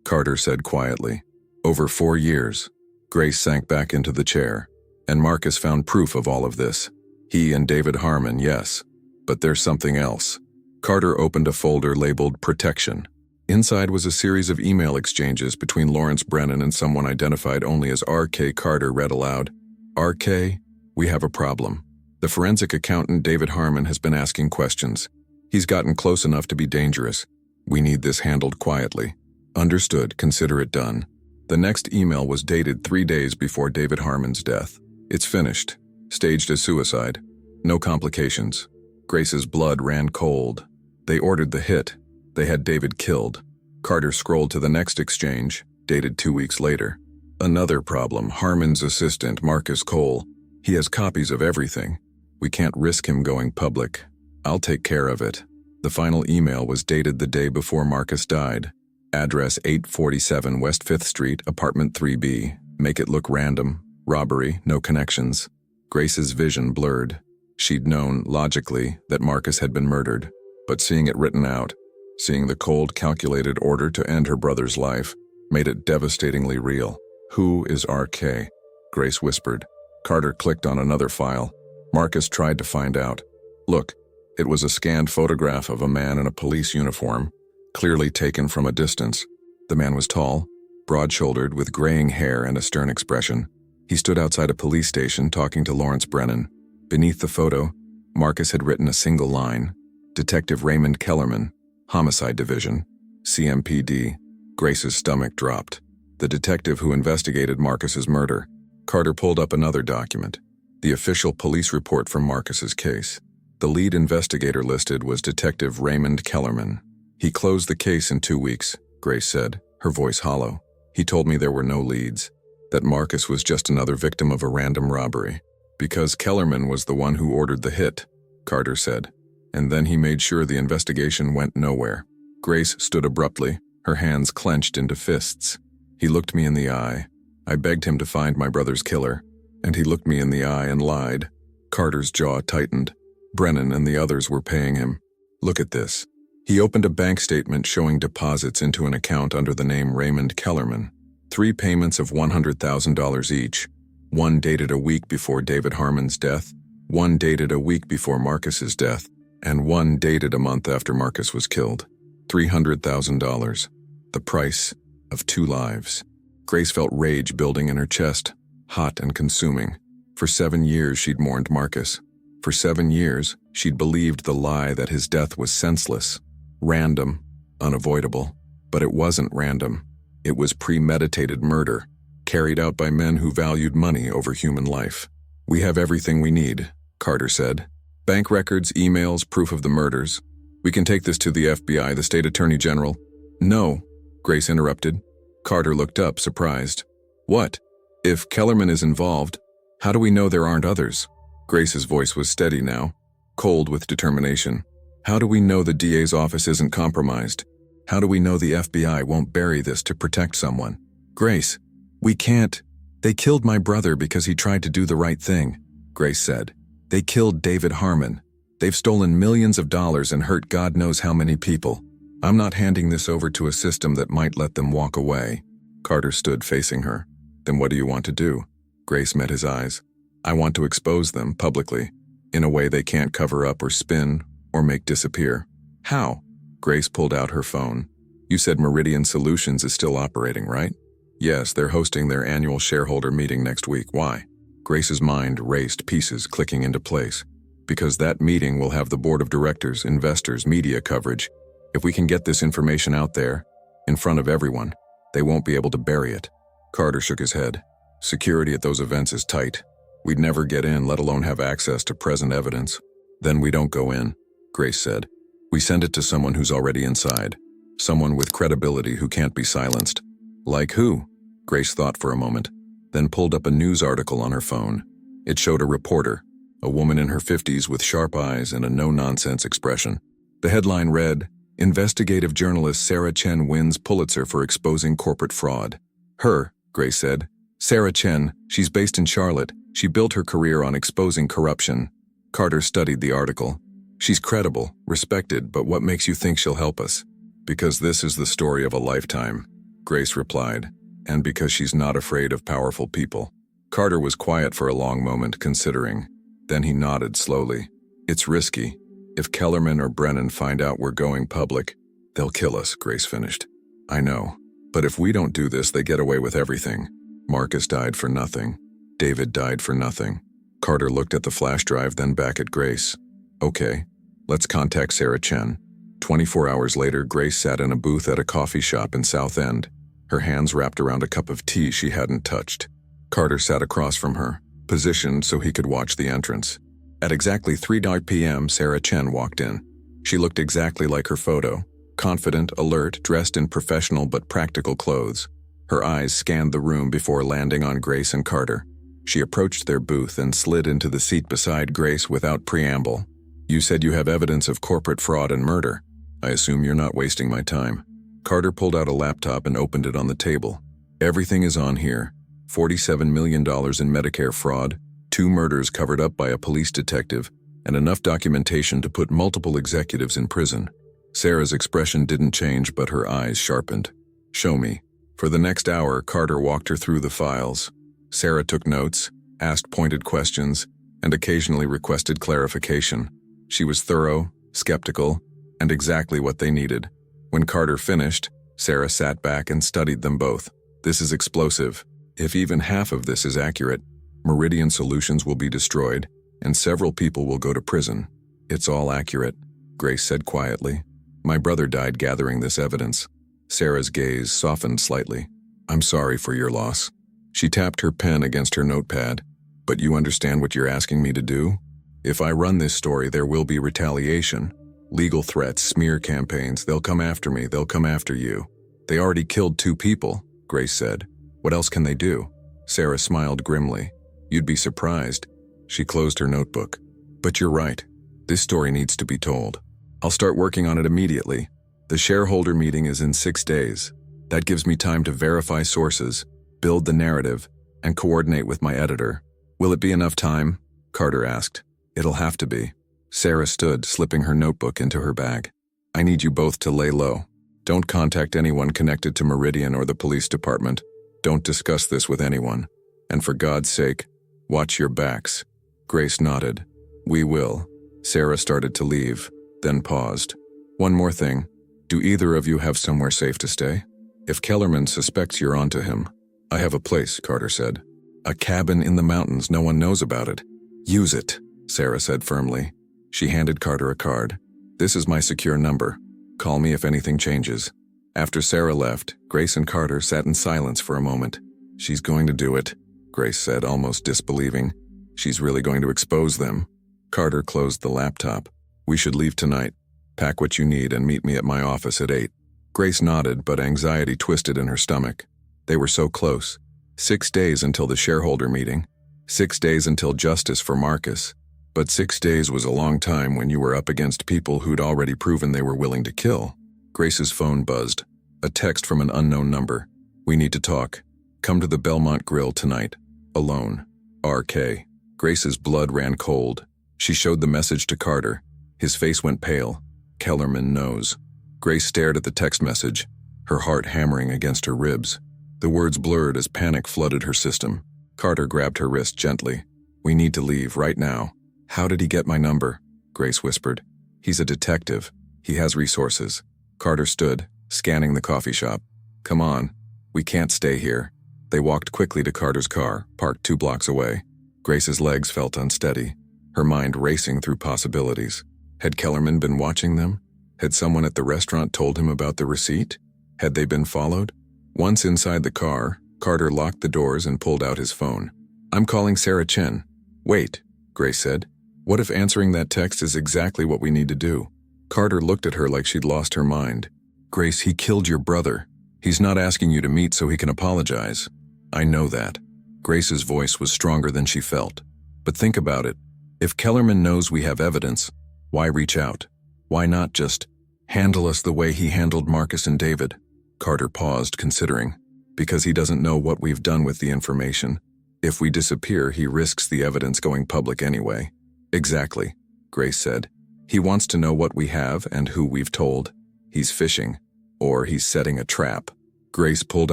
Carter said quietly. Over 4 years. Grace sank back into the chair, and Marcus found proof of all of this. He and David Harmon, yes. But there's something else. Carter opened a folder labeled Protection. Inside was a series of email exchanges between Lawrence Brennan and someone identified only as R.K. Carter read aloud. R.K., we have a problem. The forensic accountant David Harmon has been asking questions. He's gotten close enough to be dangerous. We need this handled quietly. Understood, consider it done. The next email was dated 3 days before David Harmon's death. It's finished. Staged as suicide. No complications. Grace's blood ran cold. They ordered the hit. They had David killed. Carter scrolled to the next exchange, dated 2 weeks later. Another problem, Harmon's assistant, Marcus Cole. He has copies of everything. We can't risk him going public. I'll take care of it. The final email was dated the day before Marcus died. Address 847 West 5th Street, apartment 3B. Make it look random. Robbery, no connections. Grace's vision blurred. She'd known, logically, that Marcus had been murdered. But seeing it written out, seeing the cold, calculated order to end her brother's life, made it devastatingly real. Who is R.K.? Grace whispered. Carter clicked on another file. Marcus tried to find out. Look, it was a scanned photograph of a man in a police uniform, clearly taken from a distance. The man was tall, broad-shouldered, with graying hair and a stern expression. He stood outside a police station talking to Lawrence Brennan. Beneath the photo, Marcus had written a single line. Detective Raymond Kellerman, Homicide Division, CMPD. Grace's stomach dropped. The detective who investigated Marcus's murder. Carter pulled up another document. The official police report from Marcus's case. The lead investigator listed was Detective Raymond Kellerman. He closed the case in 2 weeks, Grace said, her voice hollow. He told me there were no leads, that Marcus was just another victim of a random robbery. Because Kellerman was the one who ordered the hit, Carter said. And then he made sure the investigation went nowhere. Grace stood abruptly, her hands clenched into fists. He looked me in the eye. I begged him to find my brother's killer, and he looked me in the eye and lied. Carter's jaw tightened. Brennan and the others were paying him. Look at this. He opened a bank statement showing deposits into an account under the name Raymond Kellerman. 3 payments of $100,000 each. One dated a week before David Harmon's death, one dated a week before Marcus's death, and one dated a month after Marcus was killed. $300,000. The price of 2 lives. Grace felt rage building in her chest, hot and consuming. For 7 years she'd mourned Marcus. For 7 years she'd believed the lie that his death was senseless, random, unavoidable. But it wasn't random. It was premeditated murder, carried out by men who valued money over human life. "We have everything we need," Carter said. "Bank records, emails, proof of the murders. We can take this to the FBI, the state attorney general." "No," Grace interrupted. Carter looked up, surprised. "What? If Kellerman is involved, how do we know there aren't others?" Grace's voice was steady now, cold with determination. "How do we know the DA's office isn't compromised? How do we know the FBI won't bury this to protect someone?" "Grace, we can't. They killed my brother because he tried to do the right thing," Grace said. "They killed David Harmon. They've stolen millions of dollars and hurt God knows how many people. I'm not handing this over to a system that might let them walk away." Carter stood facing her. "Then what do you want to do?" Grace met his eyes. "I want to expose them publicly, in a way they can't cover up or spin or make disappear." "How?" Grace pulled out her phone. "You said Meridian Solutions is still operating, right?" "Yes, they're hosting their annual shareholder meeting next week. Why?" Grace's mind raced, pieces clicking into place. "Because that meeting will have the board of directors, investors, media coverage. If we can get this information out there, in front of everyone, they won't be able to bury it." Carter shook his head. "Security at those events is tight. We'd never get in, let alone have access to present evidence." "Then we don't go in," Grace said. "We send it to someone who's already inside. Someone with credibility who can't be silenced." "Like who?" Grace thought for a moment, then pulled up a news article on her phone. It showed a reporter, a woman in her 50s with sharp eyes and a no-nonsense expression. The headline read, "Investigative journalist Sarah Chen wins Pulitzer for exposing corporate fraud." "Her," Grace said. "Sarah Chen, she's based in Charlotte. She built her career on exposing corruption." Carter studied the article. "She's credible, respected, but what makes you think she'll help us?" "Because this is the story of a lifetime," Grace replied, "and because she's not afraid of powerful people." Carter was quiet for a long moment, considering. Then he nodded slowly. "It's risky. If Kellerman or Brennan find out we're going public, they'll kill us," Grace finished. "I know. But if we don't do this, they get away with everything. Marcus died for nothing. David died for nothing." Carter looked at the flash drive, then back at Grace. "Okay, let's contact Sarah Chen." 24 hours later, Grace sat in a booth at a coffee shop in South End, her hands wrapped around a cup of tea she hadn't touched. Carter sat across from her, positioned so he could watch the entrance. At exactly 3 p.m., Sarah Chen walked in. She looked exactly like her photo, confident, alert, dressed in professional but practical clothes. Her eyes scanned the room before landing on Grace and Carter. She approached their booth and slid into the seat beside Grace without preamble. "You said you have evidence of corporate fraud and murder. I assume you're not wasting my time." Carter pulled out a laptop and opened it on the table. "Everything is on here. $47 million in Medicare fraud, 2 murders covered up by a police detective, and enough documentation to put multiple executives in prison." Sarah's expression didn't change, but her eyes sharpened. "Show me." For the next hour, Carter walked her through the files. Sarah took notes, asked pointed questions, and occasionally requested clarification. She was thorough, skeptical, and exactly what they needed. When Carter finished, Sarah sat back and studied them both. "This is explosive. If even half of this is accurate, Meridian Solutions will be destroyed, and several people will go to prison. It's all accurate," Grace said quietly. "My brother died gathering this evidence." Sarah's gaze softened slightly. "I'm sorry for your loss." She tapped her pen against her notepad. "But you understand what you're asking me to do? If I run this story, there will be retaliation. Legal threats, smear campaigns. They'll come after me, they'll come after you." "They already killed 2 people, Grace said. "What else can they do?" Sarah smiled grimly. "You'd be surprised." She closed her notebook. "But you're right. This story needs to be told. I'll start working on it immediately. The shareholder meeting is in 6 days. That gives me time to verify sources, build the narrative, and coordinate with my editor." "Will it be enough time?" Carter asked. "It'll have to be." Sarah stood, slipping her notebook into her bag. I need you both to lay low. Don't contact anyone connected to Meridian or the police department. Don't discuss this with anyone. And for God's sake, watch your backs. Grace nodded. We will. Sarah started to leave, then paused. One more thing. Do either of you have somewhere safe to stay? If Kellerman suspects you're onto him. I have a place, Carter said. A cabin in the mountains, no one knows about it. Use it, Sarah said firmly. She handed Carter a card. This is my secure number. Call me if anything changes. After Sarah left, Grace and Carter sat in silence for a moment. She's going to do it, Grace said, almost disbelieving. She's really going to expose them. Carter closed the laptop. We should leave tonight. Pack what you need and meet me at my office at 8. Grace nodded, but anxiety twisted in her stomach. They were so close. 6 days until the shareholder meeting. 6 days until justice for Marcus. But 6 days was a long time when you were up against people who'd already proven they were willing to kill. Grace's phone buzzed. A text from an unknown number. We need to talk. Come to the Belmont Grill tonight. Alone. RK. Grace's blood ran cold. She showed the message to Carter. His face went pale. Kellerman knows. Grace stared at the text message, her heart hammering against her ribs. The words blurred as panic flooded her system. Carter grabbed her wrist gently. We need to leave right now. How did he get my number? Grace whispered. He's a detective. He has resources. Carter stood, scanning the coffee shop. Come on. We can't stay here. They walked quickly to Carter's car, parked 2 blocks away. Grace's legs felt unsteady, her mind racing through possibilities. Had Kellerman been watching them? Had someone at the restaurant told him about the receipt? Had they been followed? Once inside the car, Carter locked the doors and pulled out his phone. I'm calling Sarah Chen. Wait, Grace said. What if answering that text is exactly what we need to do? Carter looked at her like she'd lost her mind. Grace, he killed your brother. He's not asking you to meet so he can apologize. I know that. Grace's voice was stronger than she felt. But think about it. If Kellerman knows we have evidence, why reach out? Why not just handle us the way he handled Marcus and David? Carter paused, considering. Because he doesn't know what we've done with the information. If we disappear, he risks the evidence going public anyway. Exactly, Grace said. He wants to know what we have and who we've told. He's fishing. Or he's setting a trap. Grace pulled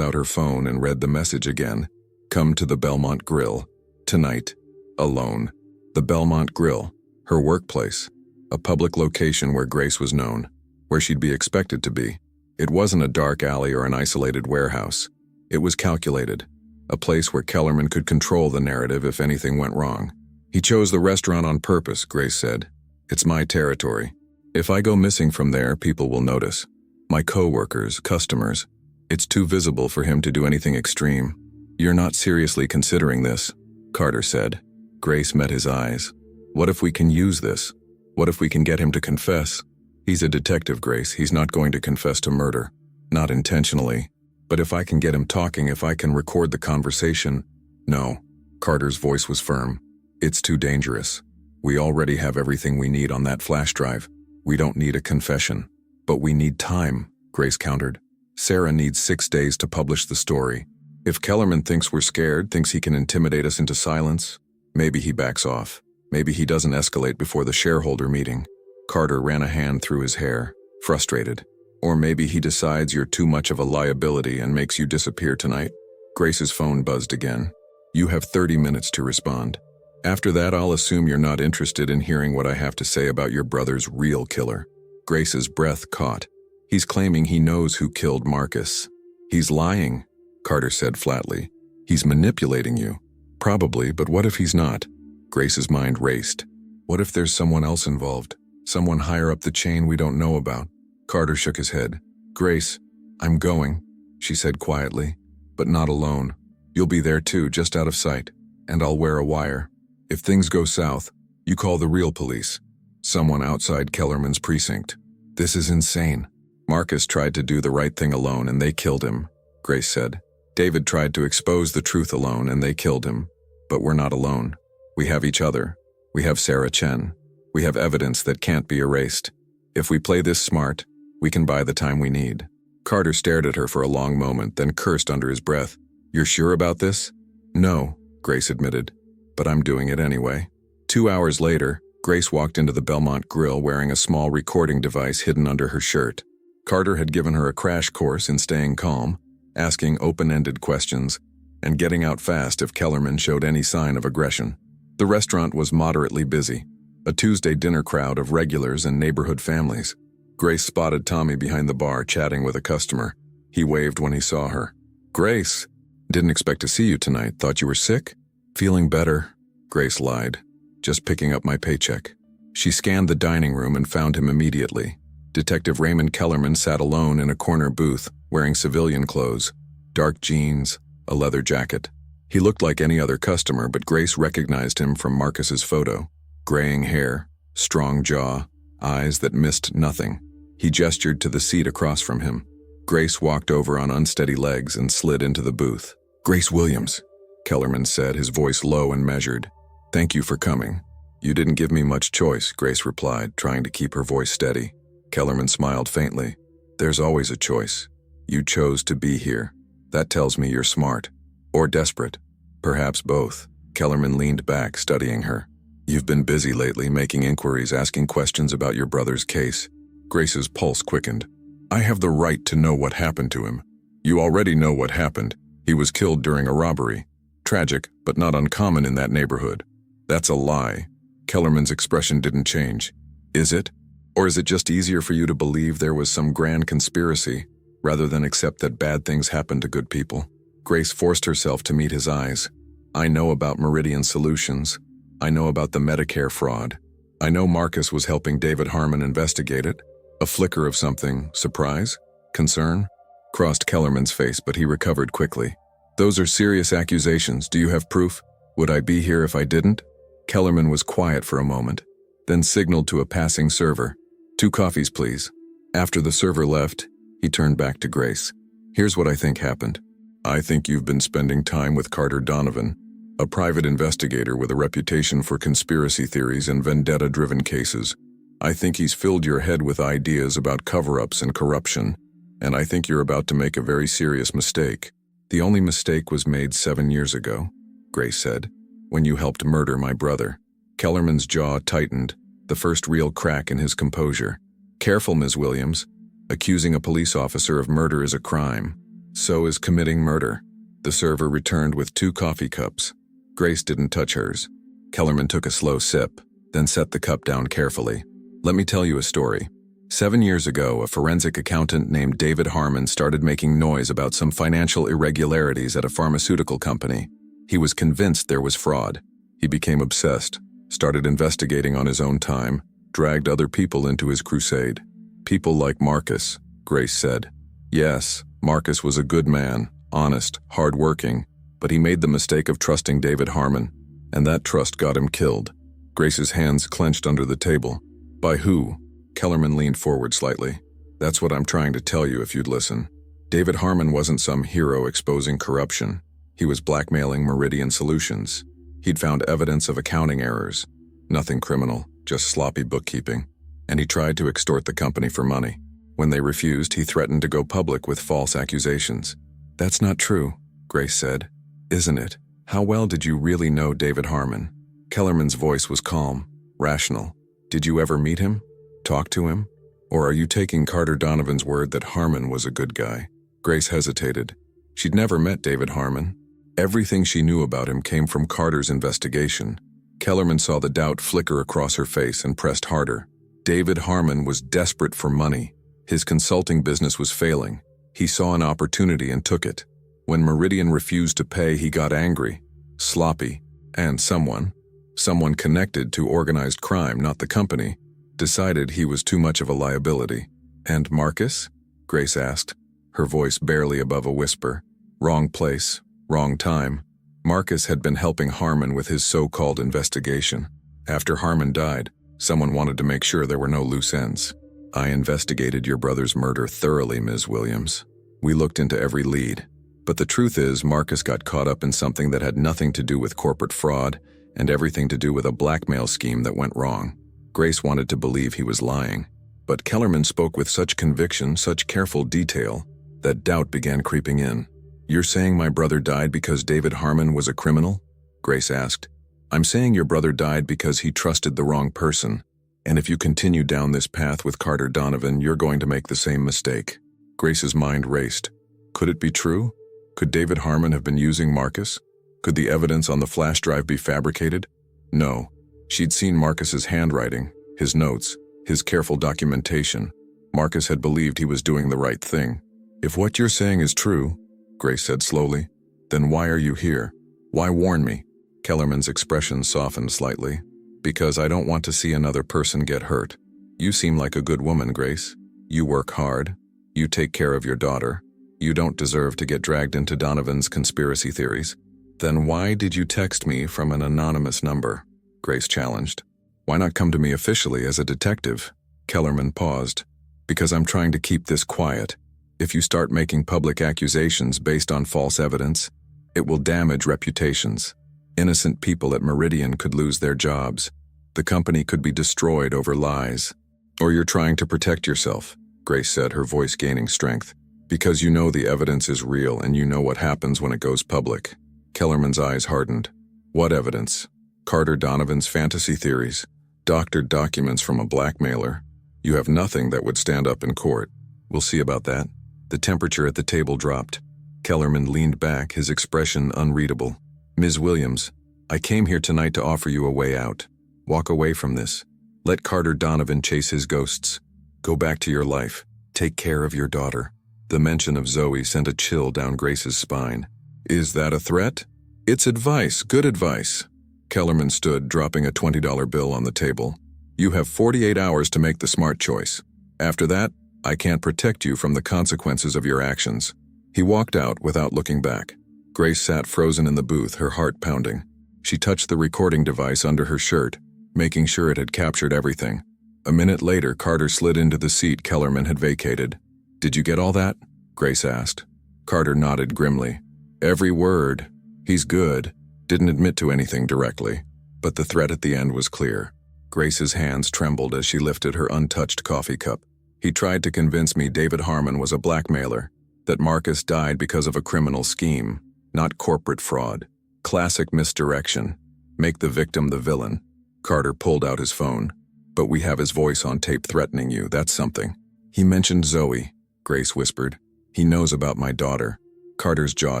out her phone and read the message again. Come to the Belmont Grill. Tonight. Alone. The Belmont Grill. Her workplace. A public location where Grace was known. Where she'd be expected to be. It wasn't a dark alley or an isolated warehouse. It was calculated. A place where Kellerman could control the narrative if anything went wrong. He chose the restaurant on purpose, Grace said. It's my territory. If I go missing from there, people will notice. My co-workers, customers. It's too visible for him to do anything extreme. You're not seriously considering this, Carter said. Grace met his eyes. What if we can use this? What if we can get him to confess? He's a detective, Grace. He's not going to confess to murder. Not intentionally. But if I can get him talking, if I can record the conversation... No. Carter's voice was firm. It's too dangerous. We already have everything we need on that flash drive. We don't need a confession. But we need time, Grace countered. Sarah needs 6 days to publish the story. If Kellerman thinks we're scared, thinks he can intimidate us into silence, maybe he backs off. Maybe he doesn't escalate before the shareholder meeting. Carter ran a hand through his hair, frustrated. Or maybe he decides you're too much of a liability and makes you disappear tonight. Grace's phone buzzed again. You have 30 minutes to respond. After that, I'll assume you're not interested in hearing what I have to say about your brother's real killer. Grace's breath caught. He's claiming he knows who killed Marcus. He's lying, Carter said flatly. He's manipulating you. Probably, but what if he's not? Grace's mind raced. What if there's someone else involved? Someone higher up the chain we don't know about? Carter shook his head. Grace, I'm going, she said quietly, but not alone. You'll be there too, just out of sight, and I'll wear a wire. If things go south, you call the real police. Someone outside Kellerman's precinct. This is insane. Marcus tried to do the right thing alone and they killed him, Grace said. David tried to expose the truth alone and they killed him. But we're not alone. We have each other. We have Sarah Chen. We have evidence that can't be erased. If we play this smart, we can buy the time we need. Carter stared at her for a long moment, then cursed under his breath. You're sure about this? No, Grace admitted. But I'm doing it anyway. 2 hours later, Grace walked into the Belmont Grill wearing a small recording device hidden under her shirt. Carter had given her a crash course in staying calm, asking open-ended questions, and getting out fast if Kellerman showed any sign of aggression. The restaurant was moderately busy, a Tuesday dinner crowd of regulars and neighborhood families. Grace spotted Tommy behind the bar chatting with a customer. He waved when he saw her. "Grace, didn't expect to see you tonight. Thought you were sick?" "Feeling better," Grace lied. "Just picking up my paycheck." She scanned the dining room and found him immediately. Detective Raymond Kellerman sat alone in a corner booth, wearing civilian clothes, dark jeans, a leather jacket. He looked like any other customer, but Grace recognized him from Marcus's photo. Graying hair, strong jaw, eyes that missed nothing. He gestured to the seat across from him. Grace walked over on unsteady legs and slid into the booth. "Grace Williams," Kellerman said, his voice low and measured. "Thank you for coming." "You didn't give me much choice," Grace replied, trying to keep her voice steady. Kellerman smiled faintly. "There's always a choice. You chose to be here. That tells me you're smart. Or desperate. Perhaps both." Kellerman leaned back, studying her. "You've been busy lately, making inquiries, asking questions about your brother's case." Grace's pulse quickened. "I have the right to know what happened to him." "You already know what happened. He was killed during a robbery. Tragic, but not uncommon in that neighborhood." "That's a lie." Kellerman's expression didn't change. "Is it? Or is it just easier for you to believe there was some grand conspiracy, rather than accept that bad things happen to good people?" Grace forced herself to meet his eyes. "I know about Meridian Solutions. I know about the Medicare fraud. I know Marcus was helping David Harmon investigate it." A flicker of something, surprise, concern, crossed Kellerman's face, but he recovered quickly. "Those are serious accusations. Do you have proof? Would I be here if I didn't?" Kellerman was quiet for a moment, then signaled to a passing server. "2 coffees, please." After the server left, he turned back to Grace. "Here's what I think happened. I think you've been spending time with Carter Donovan, a private investigator with a reputation for conspiracy theories and vendetta-driven cases. I think he's filled your head with ideas about cover-ups and corruption, and I think you're about to make a very serious mistake." "The only mistake was made 7 years ago," Grace said, "when you helped murder my brother." Kellerman's jaw tightened, the first real crack in his composure. "Careful, Ms. Williams. Accusing a police officer of murder is a crime. So is committing murder." The server returned with 2 coffee cups. Grace didn't touch hers. Kellerman took a slow sip, then set the cup down carefully. "Let me tell you a story. 7 years ago, a forensic accountant named David Harmon started making noise about some financial irregularities at a pharmaceutical company. He was convinced there was fraud. He became obsessed, started investigating on his own time, dragged other people into his crusade. People like Marcus," Grace said. "Yes, Marcus was a good man, honest, hard-working, but he made the mistake of trusting David Harmon, and that trust got him killed." Grace's hands clenched under the table. "By who?" Kellerman leaned forward slightly. "That's what I'm trying to tell you if you'd listen. David Harmon wasn't some hero exposing corruption. He was blackmailing Meridian Solutions. He'd found evidence of accounting errors. Nothing criminal, just sloppy bookkeeping. And he tried to extort the company for money. When they refused, he threatened to go public with false accusations." "That's not true," Grace said. "Isn't it? How well did you really know David Harmon?" Kellerman's voice was calm, rational. "Did you ever meet him? Talk to him? Or are you taking Carter Donovan's word that Harmon was a good guy?" Grace hesitated. She'd never met David Harmon. Everything she knew about him came from Carter's investigation. Kellerman saw the doubt flicker across her face and pressed harder. David Harmon was desperate for money. His consulting business was failing. He saw an opportunity and took it. When Meridian refused to pay, he got angry, sloppy, and someone connected to organized crime, not the company, decided he was too much of a liability. "And Marcus?" Grace asked, her voice barely above a whisper. Wrong place, wrong time. Marcus had been helping Harmon with his so-called investigation. After Harmon died, someone wanted to make sure there were no loose ends. "I investigated your brother's murder thoroughly, Ms. Williams. We looked into every lead. But the truth is, Marcus got caught up in something that had nothing to do with corporate fraud and everything to do with a blackmail scheme that went wrong." Grace wanted to believe he was lying, but Kellerman spoke with such conviction, such careful detail, that doubt began creeping in. "You're saying my brother died because David Harmon was a criminal?" Grace asked. I'm saying your brother died because he trusted the wrong person, and if you continue down this path with Carter Donovan, you're going to make the same mistake. Grace's mind raced. Could it be true? Could David Harmon have been using Marcus? Could the evidence on the flash drive be fabricated? No. She'd seen Marcus's handwriting, his notes, his careful documentation. Marcus had believed he was doing the right thing. If what you're saying is true, Grace said slowly, then why are you here? Why warn me? Kellerman's expression softened slightly. Because I don't want to see another person get hurt. You seem like a good woman, Grace. You work hard. You take care of your daughter. You don't deserve to get dragged into Donovan's conspiracy theories. Then why did you text me from an anonymous number? Grace challenged. Why not come to me officially as a detective? Kellerman paused. Because I'm trying to keep this quiet. If you start making public accusations based on false evidence, it will damage reputations. Innocent people at Meridian could lose their jobs. The company could be destroyed over lies. Or you're trying to protect yourself, Grace said, her voice gaining strength. Because you know the evidence is real and you know what happens when it goes public. Kellerman's eyes hardened. What evidence? Carter Donovan's fantasy theories. Doctored documents from a blackmailer. You have nothing that would stand up in court. We'll see about that. The temperature at the table dropped. Kellerman leaned back, his expression unreadable. Ms. Williams, I came here tonight to offer you a way out. Walk away from this. Let Carter Donovan chase his ghosts. Go back to your life. Take care of your daughter. The mention of Zoe sent a chill down Grace's spine. Is that a threat? It's advice, good advice. Kellerman stood, dropping a $20 bill on the table. You have 48 hours to make the smart choice. After that, I can't protect you from the consequences of your actions. He walked out without looking back. Grace sat frozen in the booth, her heart pounding. She touched the recording device under her shirt, making sure it had captured everything. A minute later, Carter slid into the seat Kellerman had vacated. Did you get all that? Grace asked. Carter nodded grimly. Every word. He's good. Didn't admit to anything directly. But the threat at the end was clear. Grace's hands trembled as she lifted her untouched coffee cup. He tried to convince me David Harmon was a blackmailer, that Marcus died because of a criminal scheme, not corporate fraud. Classic misdirection. Make the victim the villain. Carter pulled out his phone. But we have his voice on tape threatening you, that's something. He mentioned Zoe, Grace whispered. He knows about my daughter. Carter's jaw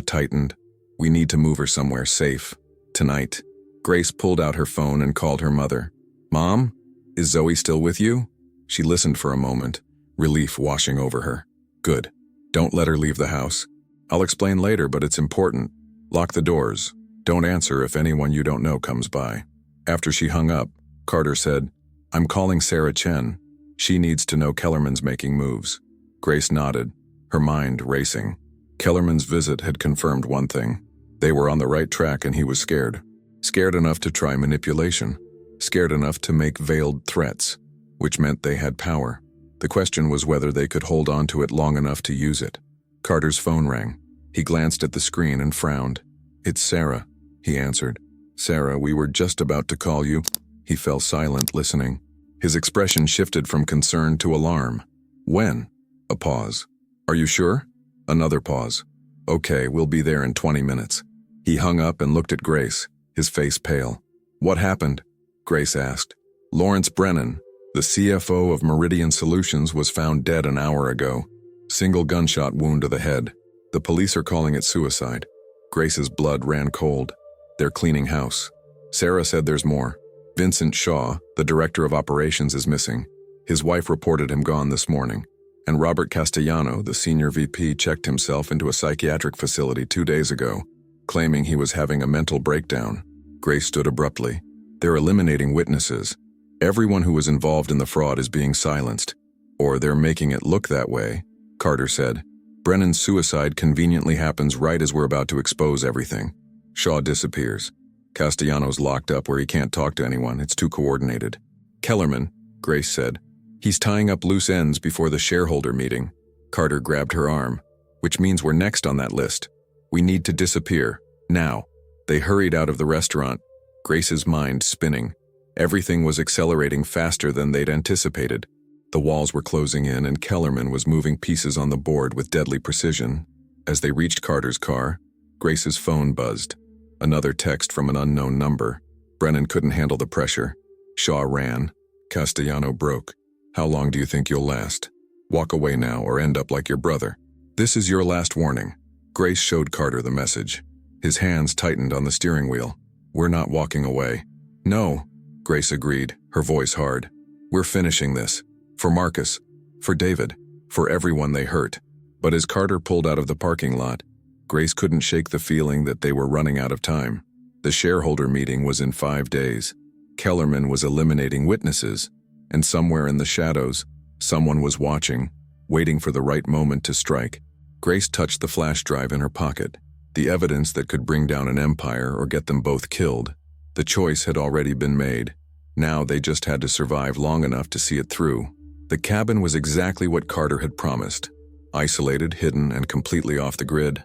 tightened. We need to move her somewhere safe. Tonight. Grace pulled out her phone and called her mother. Mom? Is Zoe still with you? She listened for a moment, relief washing over her. Good. Don't let her leave the house. I'll explain later, but it's important. Lock the doors. Don't answer if anyone you don't know comes by. After she hung up, Carter said, I'm calling Sarah Chen. She needs to know Kellerman's making moves. Grace nodded, her mind racing. Kellerman's visit had confirmed one thing. They were on the right track and he was scared. Scared enough to try manipulation. Scared enough to make veiled threats, which meant they had power. The question was whether they could hold on to it long enough to use it. Carter's phone rang. He glanced at the screen and frowned. It's Sarah, he answered. Sarah, we were just about to call you. He fell silent, listening. His expression shifted from concern to alarm. When? A pause. Are you sure? Another pause. Okay, we'll be there in 20 minutes. He hung up and looked at Grace, his face pale. What happened? Grace asked. Lawrence Brennan, the CFO of Meridian Solutions, was found dead an hour ago. Single gunshot wound to the head. The police are calling it suicide. Grace's blood ran cold. They're cleaning house. Sarah said there's more. Vincent Shaw, the director of operations, is missing. His wife reported him gone this morning. And Robert Castellano, the senior VP, checked himself into a psychiatric facility 2 days ago, claiming he was having a mental breakdown. Grace stood abruptly. They're eliminating witnesses. Everyone who was involved in the fraud is being silenced. Or they're making it look that way, Carter said. Brennan's suicide conveniently happens right as we're about to expose everything. Shaw disappears. Castellanos locked up where he can't talk to anyone. It's too coordinated. Kellerman, Grace said. He's tying up loose ends before the shareholder meeting. Carter grabbed her arm. Which means we're next on that list. We need to disappear. Now. They hurried out of the restaurant, Grace's mind spinning. Everything was accelerating faster than they'd anticipated. The walls were closing in and Kellerman was moving pieces on the board with deadly precision. As they reached Carter's car, Grace's phone buzzed. Another text from an unknown number. Brennan couldn't handle the pressure. Shaw ran. Castellano broke. How long do you think you'll last? Walk away now or end up like your brother. This is your last warning. Grace showed Carter the message. His hands tightened on the steering wheel. We're not walking away. No, Grace agreed, her voice hard. We're finishing this. For Marcus. For David. For everyone they hurt. But as Carter pulled out of the parking lot, Grace couldn't shake the feeling that they were running out of time. The shareholder meeting was in 5 days. Kellerman was eliminating witnesses, and somewhere in the shadows, someone was watching, waiting for the right moment to strike. Grace touched the flash drive in her pocket, the evidence that could bring down an empire or get them both killed. The choice had already been made. Now they just had to survive long enough to see it through. The cabin was exactly what Carter had promised. Isolated, hidden, and completely off the grid,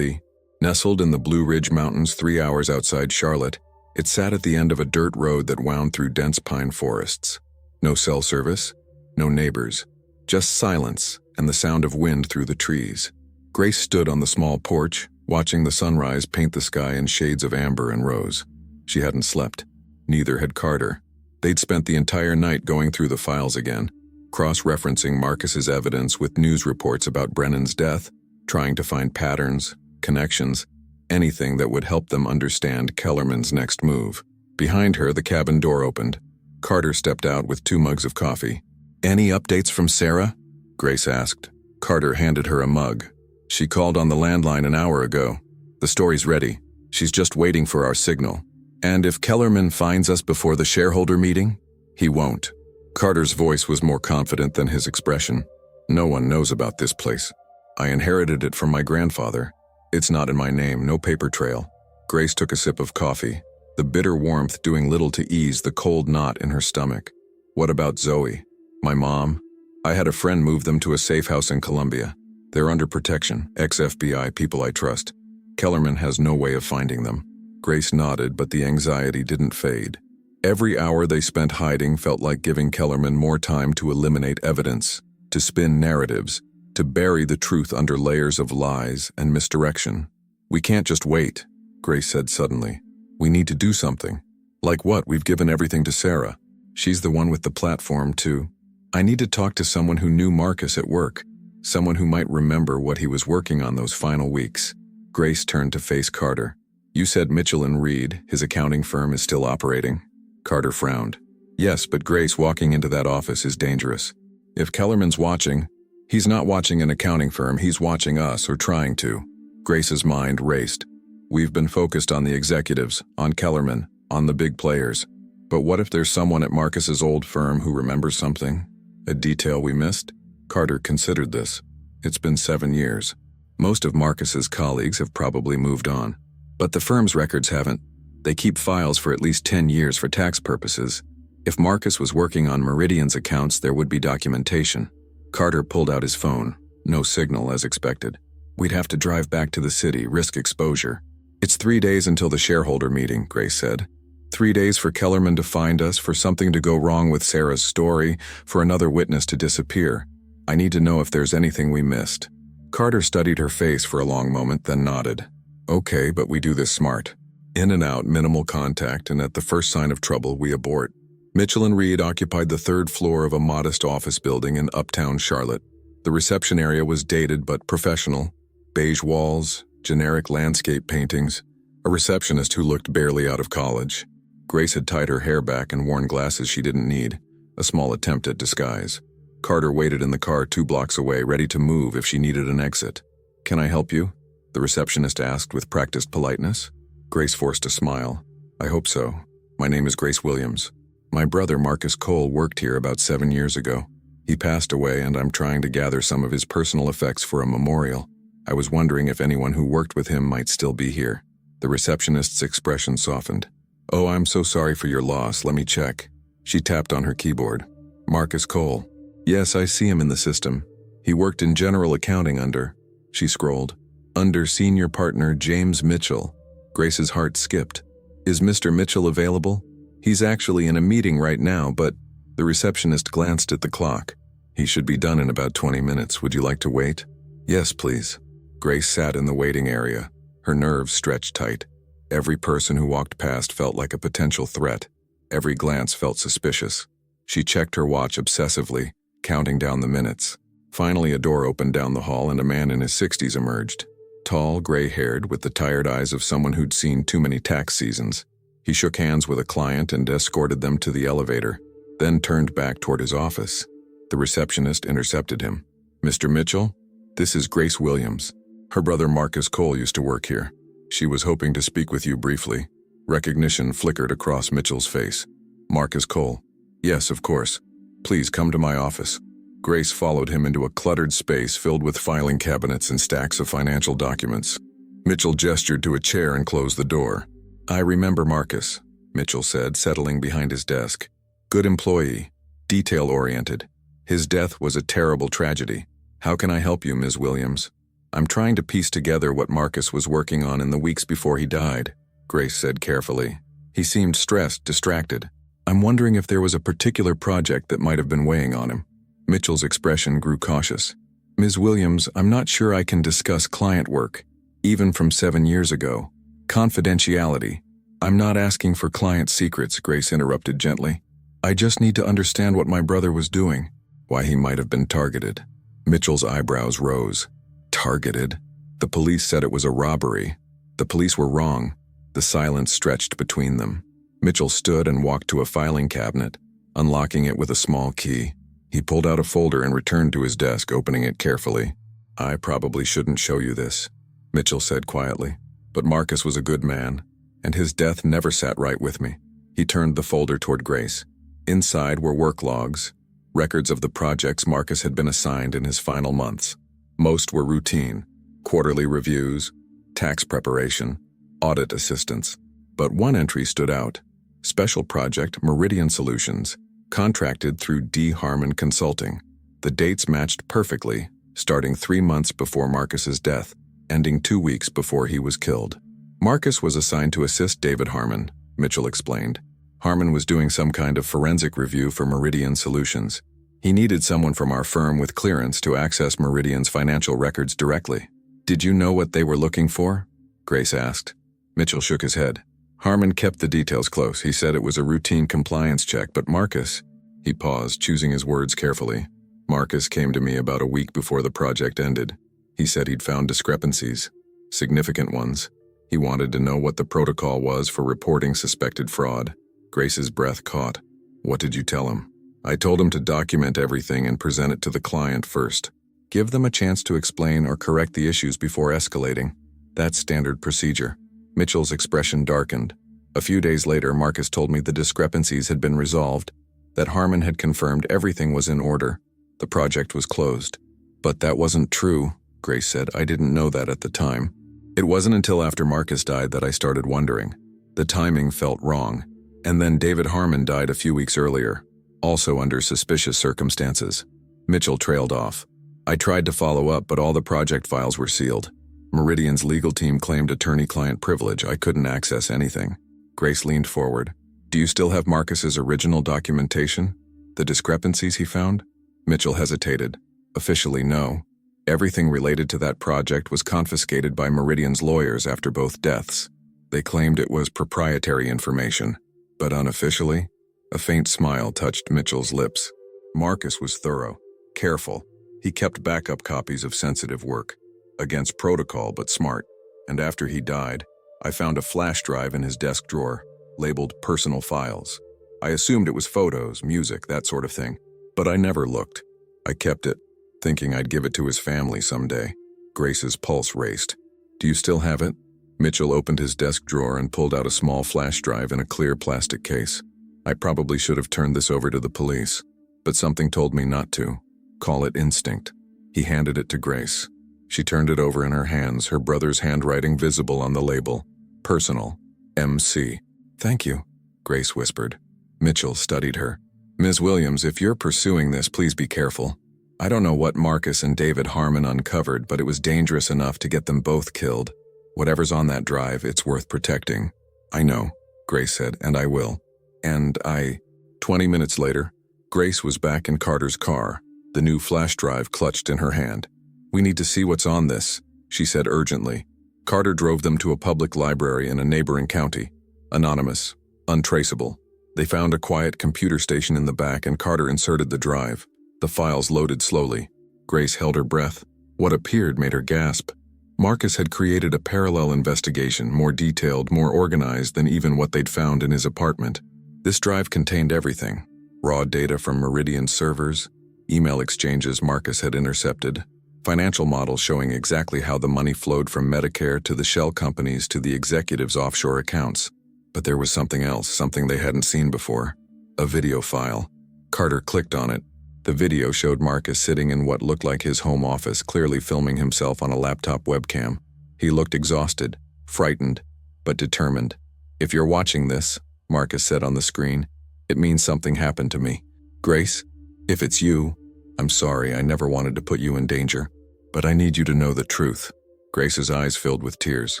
nestled in the Blue Ridge Mountains 3 hours outside Charlotte, it sat at the end of a dirt road that wound through dense pine forests. No cell service, no neighbors, just silence and the sound of wind through the trees. Grace stood on the small porch, watching the sunrise paint the sky in shades of amber and rose. She hadn't slept. Neither had Carter. They'd spent the entire night going through the files again, cross-referencing Marcus's evidence with news reports about Brennan's death, trying to find patterns, connections, anything that would help them understand Kellerman's next move. Behind her, the cabin door opened. Carter stepped out with 2 mugs of coffee. Any updates from Sarah? Grace asked. Carter handed her a mug. She called on the landline an hour ago. The story's ready. She's just waiting for our signal. And if Kellerman finds us before the shareholder meeting, he won't. Carter's voice was more confident than his expression. No one knows about this place. I inherited it from my grandfather. It's not in my name, no paper trail. Grace took a sip of coffee, the bitter warmth doing little to ease the cold knot in her stomach. What about Zoe? My mom? I had a friend move them to a safe house in Colombia. They're under protection, ex-FBI people I trust. Kellerman has no way of finding them. Grace nodded, but the anxiety didn't fade. Every hour they spent hiding felt like giving Kellerman more time to eliminate evidence, to spin narratives, to bury the truth under layers of lies and misdirection. We can't just wait, Grace said suddenly. We need to do something. Like what? We've given everything to Sarah. She's the one with the platform, too. I need to talk to someone who knew Marcus at work, someone who might remember what he was working on those final weeks. Grace turned to face Carter. You said Mitchell & Reed, his accounting firm, is still operating. Carter frowned. Yes, but Grace, walking into that office is dangerous. If Kellerman's watching, he's not watching an accounting firm, he's watching us, or trying to. Grace's mind raced. We've been focused on the executives, on Kellerman, on the big players. But what if there's someone at Marcus's old firm who remembers something? A detail we missed? Carter considered this. It's been 7 years. Most of Marcus's colleagues have probably moved on. But the firm's records haven't. They keep files for at least 10 years for tax purposes. If Marcus was working on Meridian's accounts, there would be documentation. Carter pulled out his phone. No signal, as expected. We'd have to drive back to the city, risk exposure. It's 3 days until the shareholder meeting, Grace said. 3 days for Kellerman to find us, for something to go wrong with Sarah's story, for another witness to disappear. I need to know if there's anything we missed. Carter studied her face for a long moment, then nodded. Okay, but we do this smart. In and out, minimal contact, and at the first sign of trouble, we abort. Mitchell & Reed occupied the 3rd floor of a modest office building in uptown Charlotte. The reception area was dated but professional. Beige walls, generic landscape paintings, a receptionist who looked barely out of college. Grace had tied her hair back and worn glasses she didn't need, a small attempt at disguise. Carter waited in the car 2 blocks away, ready to move if she needed an exit. Can I help you? The receptionist asked with practiced politeness. Grace forced a smile. I hope so. My name is Grace Williams. My brother Marcus Cole worked here about 7 years ago. He passed away and I'm trying to gather some of his personal effects for a memorial. I was wondering if anyone who worked with him might still be here. The receptionist's expression softened. Oh, I'm so sorry for your loss. Let me check. She tapped on her keyboard. Marcus Cole. Yes, I see him in the system. He worked in general accounting under, she scrolled, under senior partner James Mitchell. Grace's heart skipped. Is Mr. Mitchell available? He's actually in a meeting right now, but the receptionist glanced at the clock. He should be done in about 20 minutes. Would you like to wait? Yes, please. Grace sat in the waiting area, her nerves stretched tight. Every person who walked past felt like a potential threat. Every glance felt suspicious. She checked her watch obsessively, counting down the minutes. Finally, a door opened down the hall and a man in his 60s emerged. Tall, gray-haired, with the tired eyes of someone who'd seen too many tax seasons. He shook hands with a client and escorted them to the elevator, then turned back toward his office. The receptionist intercepted him. "Mr. Mitchell, this is Grace Williams. Her brother Marcus Cole used to work here. She was hoping to speak with you briefly." Recognition flickered across Mitchell's face. "Marcus Cole. Yes, of course. Please come to my office." Grace followed him into a cluttered space filled with filing cabinets and stacks of financial documents. Mitchell gestured to a chair and closed the door. "I remember Marcus," Mitchell said, settling behind his desk. "Good employee. Detail-oriented. His death was a terrible tragedy. How can I help you, Ms. Williams?" "I'm trying to piece together what Marcus was working on in the weeks before he died," Grace said carefully. "He seemed stressed, distracted. I'm wondering if there was a particular project that might have been weighing on him." Mitchell's expression grew cautious. "Ms. Williams, I'm not sure I can discuss client work, even from 7 years ago. Confidentiality." "I'm not asking for client secrets," Grace interrupted gently. "I just need to understand what my brother was doing, why he might have been targeted." Mitchell's eyebrows rose. Targeted? The police said it was a robbery. The police were wrong. The silence stretched between them. Mitchell stood and walked to a filing cabinet, unlocking it with a small key. He pulled out a folder and returned to his desk, opening it carefully. "I probably shouldn't show you this," Mitchell said quietly. "But Marcus was a good man, and his death never sat right with me." He turned the folder toward Grace. Inside were work logs, records of the projects Marcus had been assigned in his final months. Most were routine, quarterly reviews, tax preparation, audit assistance. But one entry stood out. Special project Meridian Solutions, contracted through D. Harmon Consulting. The dates matched perfectly, starting 3 months before Marcus's death, ending 2 weeks before he was killed. Marcus was assigned to assist David Harmon, Mitchell explained. Harmon was doing some kind of forensic review for Meridian Solutions. He needed someone from our firm with clearance to access Meridian's financial records directly. "Did you know what they were looking for?" Grace asked. Mitchell shook his head. Harmon kept the details close. He said it was a routine compliance check, but Marcus— He paused, choosing his words carefully. "Marcus came to me about a week before the project ended. He said he'd found discrepancies, significant ones. He wanted to know what the protocol was for reporting suspected fraud." Grace's breath caught. "What did you tell him?" "I told him to document everything and present it to the client first. Give them a chance to explain or correct the issues before escalating. That's standard procedure." Mitchell's expression darkened. A few days later, Marcus told me the discrepancies had been resolved, that Harmon had confirmed everything was in order. The project was closed. "But that wasn't true," Grace said. "I didn't know that at the time. It wasn't until after Marcus died that I started wondering. The timing felt wrong. And then David Harmon died a few weeks earlier, also under suspicious circumstances." Mitchell trailed off. "I tried to follow up, but all the project files were sealed. Meridian's legal team claimed attorney-client privilege. I couldn't access anything." Grace leaned forward. "Do you still have Marcus's original documentation? The discrepancies he found?" Mitchell hesitated. "Officially, no. Everything related to that project was confiscated by Meridian's lawyers after both deaths. They claimed it was proprietary information. But unofficially?" A faint smile touched Mitchell's lips. "Marcus was thorough, careful. He kept backup copies of sensitive work. Against protocol, but smart. And after he died, I found a flash drive in his desk drawer, labeled personal files. I assumed it was photos, music, that sort of thing. But I never looked. I kept it, thinking I'd give it to his family someday." Grace's pulse raced. "Do you still have it?" Mitchell opened his desk drawer and pulled out a small flash drive in a clear plastic case. "I probably should have turned this over to the police, but something told me not to. Call it instinct." He handed it to Grace. She turned it over in her hands, her brother's handwriting visible on the label. "Personal. MC." "Thank you," Grace whispered. Mitchell studied her. "Ms. Williams, if you're pursuing this, please be careful. I don't know what Marcus and David Harmon uncovered, but it was dangerous enough to get them both killed. Whatever's on that drive, it's worth protecting." "I know," Grace said, "and I will. And I—" 20 minutes later, Grace was back in Carter's car, the new flash drive clutched in her hand. "We need to see what's on this," she said urgently. Carter drove them to a public library in a neighboring county. Anonymous, untraceable. They found a quiet computer station in the back and Carter inserted the drive. The files loaded slowly. Grace held her breath. What appeared made her gasp. Marcus had created a parallel investigation, more detailed, more organized than even what they'd found in his apartment. This drive contained everything. Raw data from Meridian servers, email exchanges Marcus had intercepted, financial models showing exactly how the money flowed from Medicare to the shell companies to the executives' offshore accounts. But there was something else, something they hadn't seen before. A video file. Carter clicked on it. The video showed Marcus sitting in what looked like his home office, clearly filming himself on a laptop webcam. He looked exhausted, frightened, but determined. "If you're watching this," Marcus said on the screen, "it means something happened to me. Grace, if it's you, I'm sorry, I never wanted to put you in danger, but I need you to know the truth." Grace's eyes filled with tears.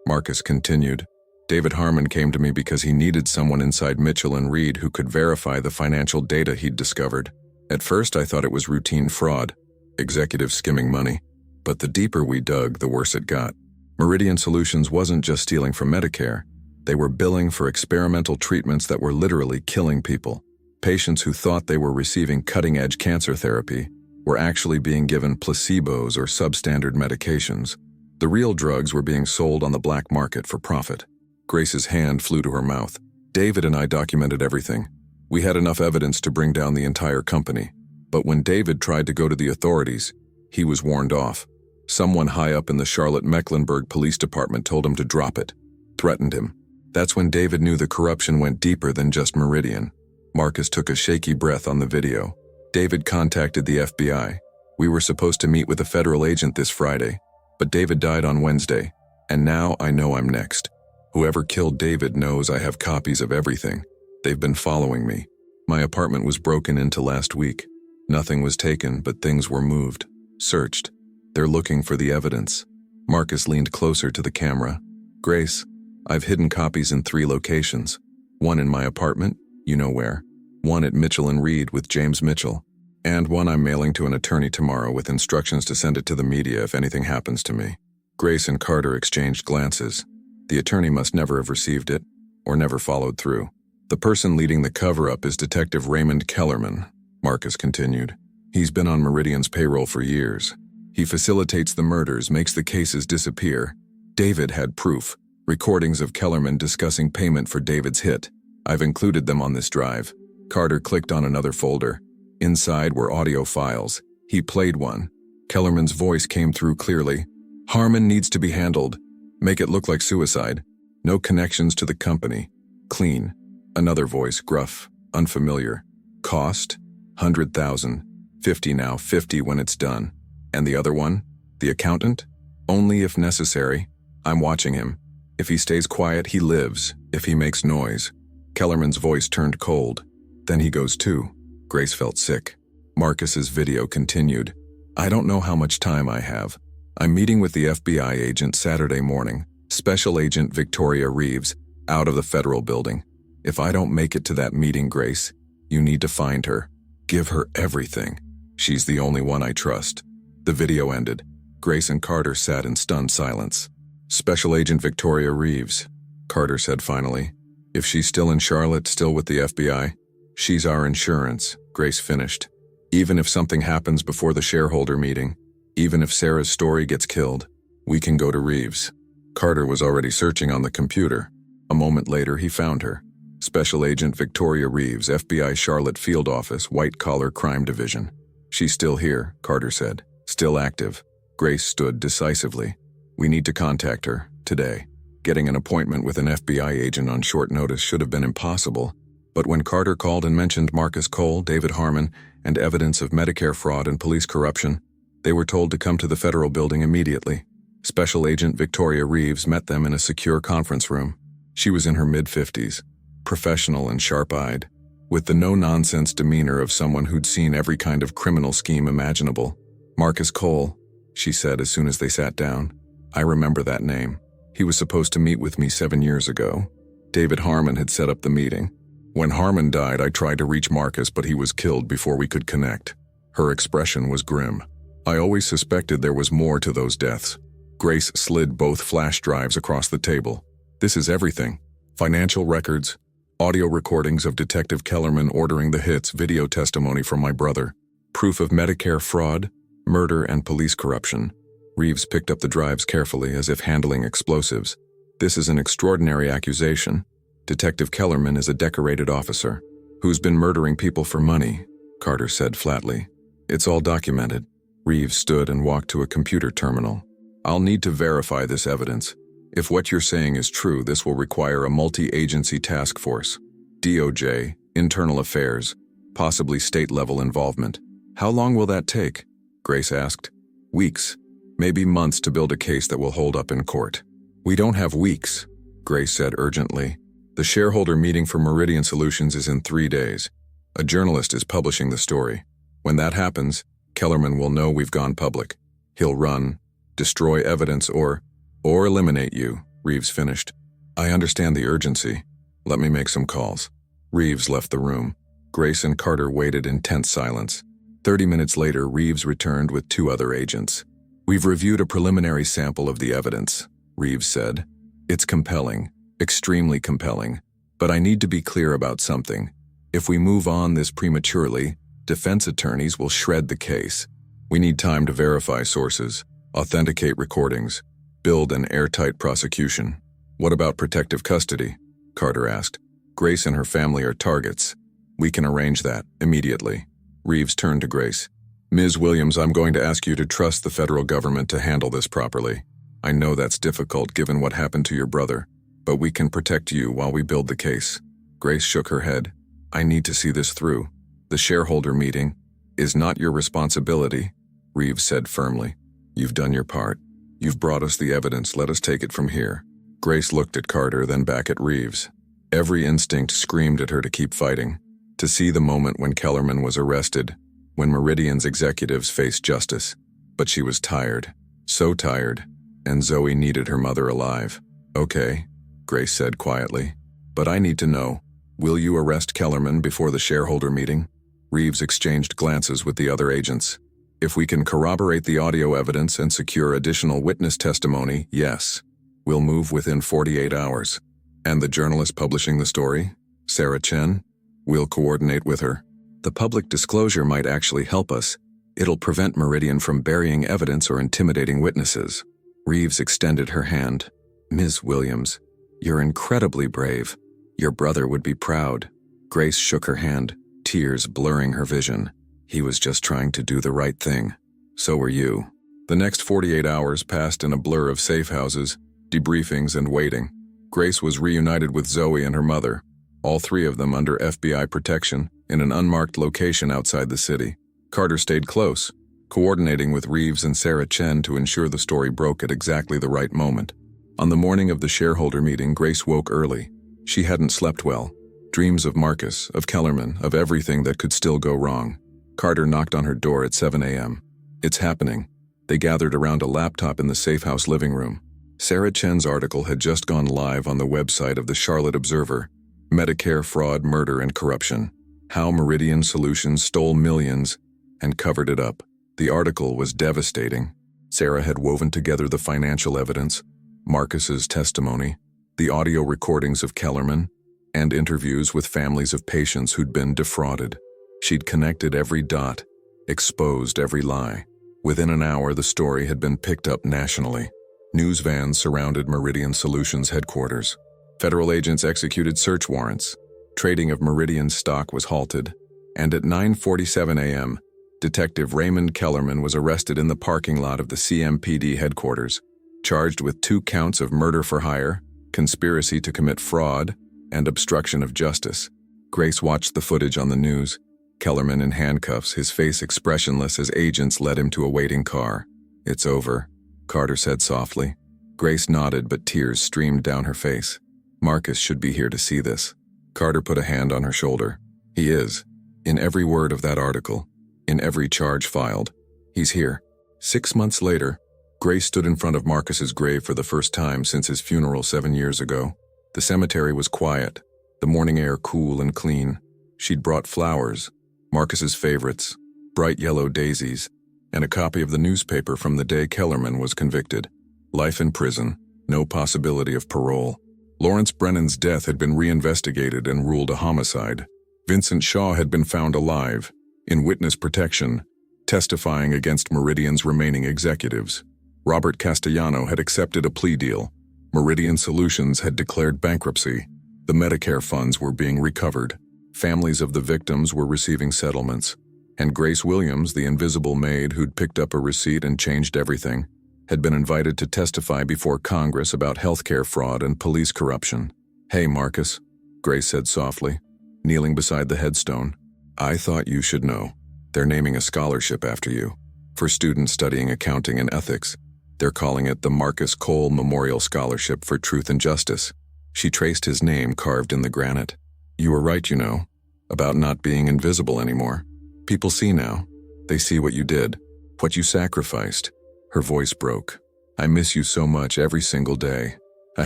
Marcus continued, "David Harmon came to me because he needed someone inside Mitchell and Reed who could verify the financial data he'd discovered. At first I thought it was routine fraud, executives skimming money, but the deeper we dug, the worse it got. Meridian Solutions wasn't just stealing from Medicare. They were billing for experimental treatments that were literally killing people. Patients who thought they were receiving cutting-edge cancer therapy were actually being given placebos or substandard medications. The real drugs were being sold on the black market for profit." Grace's hand flew to her mouth. "David and I documented everything. We had enough evidence to bring down the entire company. But when David tried to go to the authorities, he was warned off. Someone high up in the Charlotte-Mecklenburg Police Department told him to drop it, threatened him. That's when David knew the corruption went deeper than just Meridian." Marcus took a shaky breath on the video. "David contacted the FBI. We were supposed to meet with a federal agent this Friday, but David died on Wednesday, and now I know I'm next. Whoever killed David knows I have copies of everything. They've been following me. My apartment was broken into last week. Nothing was taken, but things were moved, searched. They're looking for the evidence." Marcus leaned closer to the camera. "Grace, I've hidden copies in 3 locations. One in my apartment, you know where. One at Mitchell and Reed with James Mitchell. And one I'm mailing to an attorney tomorrow with instructions to send it to the media if anything happens to me." Grace and Carter exchanged glances. The attorney must never have received it, or never followed through. "The person leading the cover-up is Detective Raymond Kellerman," Marcus continued. "He's been on Meridian's payroll for years. He facilitates the murders, makes the cases disappear. David had proof, recordings of Kellerman discussing payment for David's hit. I've included them on this drive." Carter clicked on another folder. Inside were audio files. He played one. Kellerman's voice came through clearly. "Harmon needs to be handled. Make it look like suicide. No connections to the company. Clean." Another voice, gruff, unfamiliar. "Cost? 100,000. 50 now, 50 when it's done." And the other one? The accountant? "Only if necessary. I'm watching him. If he stays quiet, he lives. If he makes noise." Kellerman's voice turned cold. "Then he goes too." Grace felt sick. Marcus's video continued. "I don't know how much time I have. I'm meeting with the FBI agent Saturday morning, Special Agent Victoria Reeves, out of the federal building. If I don't make it to that meeting, Grace, you need to find her. Give her everything. She's the only one I trust." The video ended. Grace and Carter sat in stunned silence. "Special Agent Victoria Reeves," Carter said finally. "If she's still in Charlotte, still with the FBI, she's our insurance," Grace finished. "Even if something happens before the shareholder meeting, even if Sarah's story gets killed, we can go to Reeves." Carter was already searching on the computer. A moment later, he found her. "Special Agent Victoria Reeves, FBI Charlotte Field Office, White Collar Crime Division." "She's still here," Carter said. "Still active." Grace stood decisively. "We need to contact her, today." Getting an appointment with an FBI agent on short notice should have been impossible, but when Carter called and mentioned Marcus Cole, David Harmon, and evidence of Medicare fraud and police corruption, they were told to come to the federal building immediately. Special Agent Victoria Reeves met them in a secure conference room. She was in her mid-50s, professional and sharp-eyed, with the no-nonsense demeanor of someone who'd seen every kind of criminal scheme imaginable. "Marcus Cole," she said as soon as they sat down. "I remember that name. He was supposed to meet with me 7 years ago. David Harmon had set up the meeting. When Harmon died, I tried to reach Marcus, but he was killed before we could connect." Her expression was grim. "I always suspected there was more to those deaths. Grace slid both flash drives across the table. This is everything. Financial records, audio recordings of Detective Kellerman ordering the hits, video testimony from my brother, proof of Medicare fraud, murder, and police corruption. Reeves picked up the drives carefully, as if handling explosives. This is an extraordinary accusation. Detective Kellerman is a decorated officer who's been murdering people for money, Carter said flatly. It's all documented. Reeves stood and walked to a computer terminal. I'll need to verify this evidence. If what you're saying is true, this will require a multi-agency task force. DOJ, Internal Affairs, possibly state-level involvement. How long will that take? Grace asked. Weeks, maybe months to build a case that will hold up in court. We don't have weeks, Grace said urgently. The shareholder meeting for Meridian Solutions is in 3 days. A journalist is publishing the story. When that happens, Kellerman will know we've gone public. He'll run, destroy evidence, or eliminate you, Reeves finished. I understand the urgency. Let me make some calls. Reeves left the room. Grace and Carter waited in tense silence. 30 minutes later, Reeves returned with 2 other agents. We've reviewed a preliminary sample of the evidence, Reeves said. It's compelling, extremely compelling, but I need to be clear about something. If we move on this prematurely, defense attorneys will shred the case. We need time to verify sources, authenticate recordings, build an airtight prosecution. What about protective custody? Carter asked. Grace and her family are targets. We can arrange that immediately. Reeves turned to Grace. Ms. Williams, I'm going to ask you to trust the federal government to handle this properly. I know that's difficult given what happened to your brother, but we can protect you while we build the case. Grace shook her head. I need to see this through. The shareholder meeting is not your responsibility, Reeves said firmly. You've done your part. You've brought us the evidence. Let us take it from here. Grace looked at Carter, then back at Reeves. Every instinct screamed at her to keep fighting, to see the moment when Kellerman was arrested, when Meridian's executives faced justice. But she was tired, so tired, and Zoe needed her mother alive. Okay, Grace said quietly, but I need to know, will you arrest Kellerman before the shareholder meeting? Reeves exchanged glances with the other agents. If we can corroborate the audio evidence and secure additional witness testimony, yes. We'll move within 48 hours. And the journalist publishing the story, Sarah Chen? We'll coordinate with her. The public disclosure might actually help us. It'll prevent Meridian from burying evidence or intimidating witnesses. Reeves extended her hand. Ms. Williams, you're incredibly brave. Your brother would be proud. Grace shook her hand, tears blurring her vision. He was just trying to do the right thing. So were you. The next 48 hours passed in a blur of safe houses, debriefings, and waiting. Grace was reunited with Zoe and her mother, all 3 of them under FBI protection, in an unmarked location outside the city. Carter stayed close, coordinating with Reeves and Sarah Chen to ensure the story broke at exactly the right moment. On the morning of the shareholder meeting, Grace woke early. She hadn't slept well. Dreams of Marcus, of Kellerman, of everything that could still go wrong. Carter knocked on her door at 7 a.m. It's happening. They gathered around a laptop in the safe house living room. Sarah Chen's article had just gone live on the website of the Charlotte Observer. Medicare fraud, murder, and corruption. How Meridian Solutions stole millions and covered it up. The article was devastating. Sarah had woven together the financial evidence, Marcus's testimony, the audio recordings of Kellerman, and interviews with families of patients who'd been defrauded. She'd connected every dot, exposed every lie. Within an hour, the story had been picked up nationally. News vans surrounded Meridian Solutions headquarters. Federal agents executed search warrants. Trading of Meridian stock was halted. And at 9:47 a.m., Detective Raymond Kellerman was arrested in the parking lot of the CMPD headquarters, charged with 2 counts of murder for hire, conspiracy to commit fraud, and obstruction of justice. Grace watched the footage on the news. Kellerman in handcuffs, his face expressionless as agents led him to a waiting car. It's over, Carter said softly. Grace nodded, but tears streamed down her face. Marcus should be here to see this. Carter put a hand on her shoulder. He is. In every word of that article. In every charge filed. He's here. 6 months later, Grace stood in front of Marcus's grave for the first time since his funeral 7 years ago. The cemetery was quiet, the morning air cool and clean. She'd brought flowers, Marcus's favorites, bright yellow daisies, and a copy of the newspaper from the day Kellerman was convicted. Life in prison, no possibility of parole. Lawrence Brennan's death had been reinvestigated and ruled a homicide. Vincent Shaw had been found alive, in witness protection, testifying against Meridian's remaining executives. Robert Castellano had accepted a plea deal. Meridian Solutions had declared bankruptcy. The Medicare funds were being recovered. Families of the victims were receiving settlements. And Grace Williams, the invisible maid who'd picked up a receipt and changed everything, had been invited to testify before Congress about healthcare fraud and police corruption. "Hey, Marcus," Grace said softly, kneeling beside the headstone. "I thought you should know. They're naming a scholarship after you, for students studying accounting and ethics. They're calling it the Marcus Cole Memorial Scholarship for Truth and Justice." She traced his name carved in the granite. "You were right, you know, about not being invisible anymore. People see now. They see what you did, what you sacrificed." Her voice broke. "I miss you so much every single day." A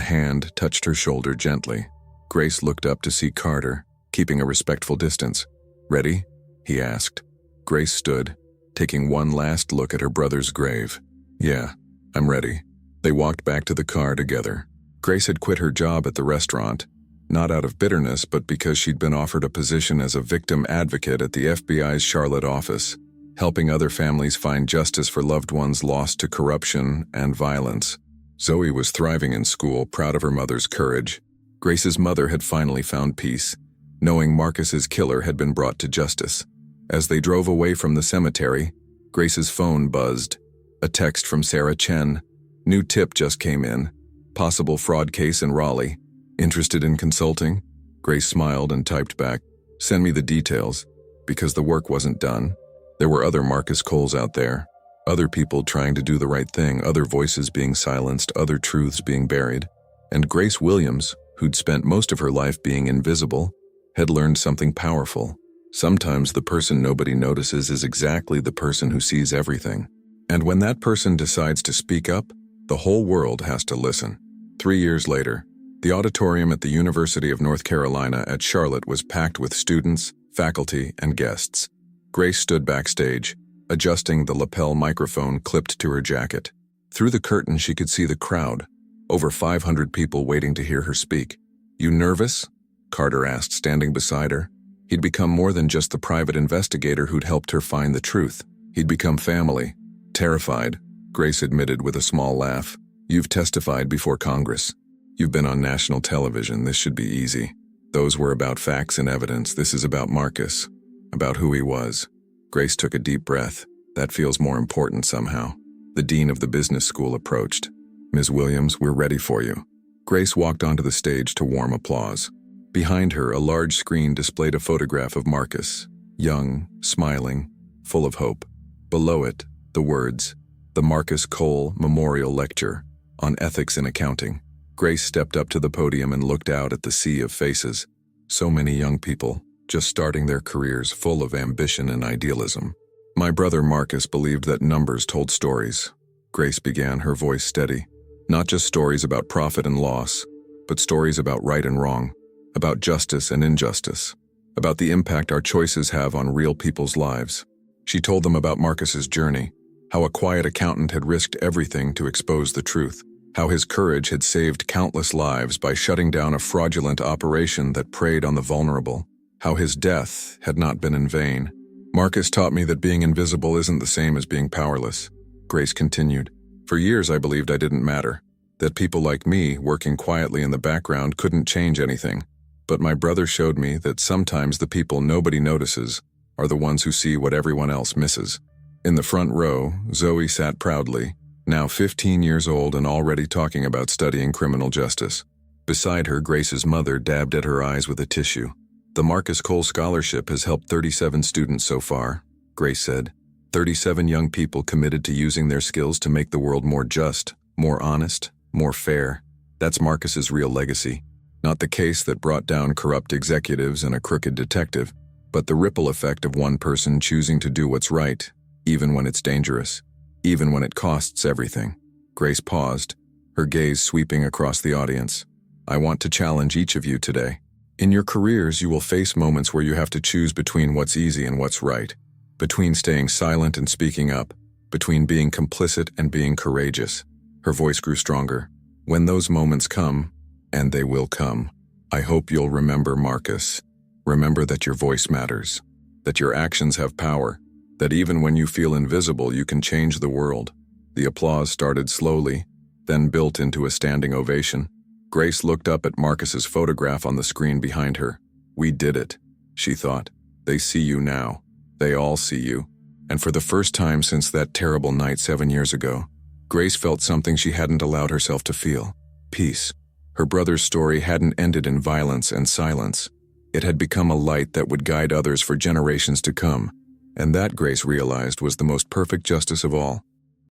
hand touched her shoulder gently. Grace looked up to see Carter, keeping a respectful distance. "Ready?" he asked. Grace stood, taking one last look at her brother's grave. "Yeah, I'm ready." They walked back to the car together. Grace had quit her job at the restaurant, not out of bitterness, but because she'd been offered a position as a victim advocate at the FBI's Charlotte office, helping other families find justice for loved ones lost to corruption and violence. Zoe was thriving in school, proud of her mother's courage. Grace's mother had finally found peace, knowing Marcus's killer had been brought to justice. As they drove away from the cemetery, Grace's phone buzzed. A text from Sarah Chen. "New tip just came in. Possible fraud case in Raleigh. Interested in consulting?" Grace smiled and typed back, "Send me the details," because the work wasn't done. There were other Marcus Coles out there, other people trying to do the right thing, other voices being silenced, other truths being buried. And Grace Williams, who'd spent most of her life being invisible, had learned something powerful. Sometimes the person nobody notices is exactly the person who sees everything. And when that person decides to speak up, the whole world has to listen. 3 years later, the auditorium at the University of North Carolina at Charlotte was packed with students, faculty, and guests. Grace stood backstage, adjusting the lapel microphone clipped to her jacket. Through the curtain she could see the crowd, over 500 people waiting to hear her speak. "You nervous?" Carter asked, standing beside her. He'd become more than just the private investigator who'd helped her find the truth. He'd become family. "Terrified," Grace admitted with a small laugh. "You've testified before Congress. You've been on national television. This should be easy. Those were about facts and evidence. This is about Marcus, about who he was." Grace took a deep breath. That feels more important somehow. The dean of the business school approached. "Ms. Williams, we're ready for you." Grace walked onto the stage to warm applause. Behind her, a large screen displayed a photograph of Marcus, young, smiling, full of hope. Below it, the words, "The Marcus Cole Memorial Lecture on Ethics in Accounting." Grace stepped up to the podium and looked out at the sea of faces. So many young people, just starting their careers, full of ambition and idealism. "My brother Marcus believed that numbers told stories." Grace began, her voice steady. "Not just stories about profit and loss, but stories about right and wrong, about justice and injustice, about the impact our choices have on real people's lives." She told them about Marcus's journey, how a quiet accountant had risked everything to expose the truth, how his courage had saved countless lives by shutting down a fraudulent operation that preyed on the vulnerable, how his death had not been in vain. "Marcus taught me that being invisible isn't the same as being powerless," Grace continued. "For years I believed I didn't matter, that people like me, working quietly in the background, couldn't change anything. But my brother showed me that sometimes the people nobody notices are the ones who see what everyone else misses." In the front row, Zoe sat proudly, now 15 years old and already talking about studying criminal justice. Beside her, Grace's mother dabbed at her eyes with a tissue. "The Marcus Cole Scholarship has helped 37 students so far," Grace said. 37 young people committed to using their skills to make the world more just, more honest, more fair. That's Marcus's real legacy. Not the case that brought down corrupt executives and a crooked detective, but the ripple effect of one person choosing to do what's right, even when it's dangerous, even when it costs everything. Grace paused, her gaze sweeping across the audience. "I want to challenge each of you today. In your careers, you will face moments where you have to choose between what's easy and what's right, between staying silent and speaking up, between being complicit and being courageous." Her voice grew stronger. When those moments come, and they will come, I hope you'll remember, Marcus. Remember that your voice matters, that your actions have power, that even when you feel invisible, you can change the world. The applause started slowly, then built into a standing ovation. Grace looked up at Marcus's photograph on the screen behind her. We did it, she thought. They see you now. They all see you. And for the first time since that terrible night 7 years ago, Grace felt something she hadn't allowed herself to feel. Peace. Her brother's story hadn't ended in violence and silence. It had become a light that would guide others for generations to come. And that, Grace realized, was the most perfect justice of all.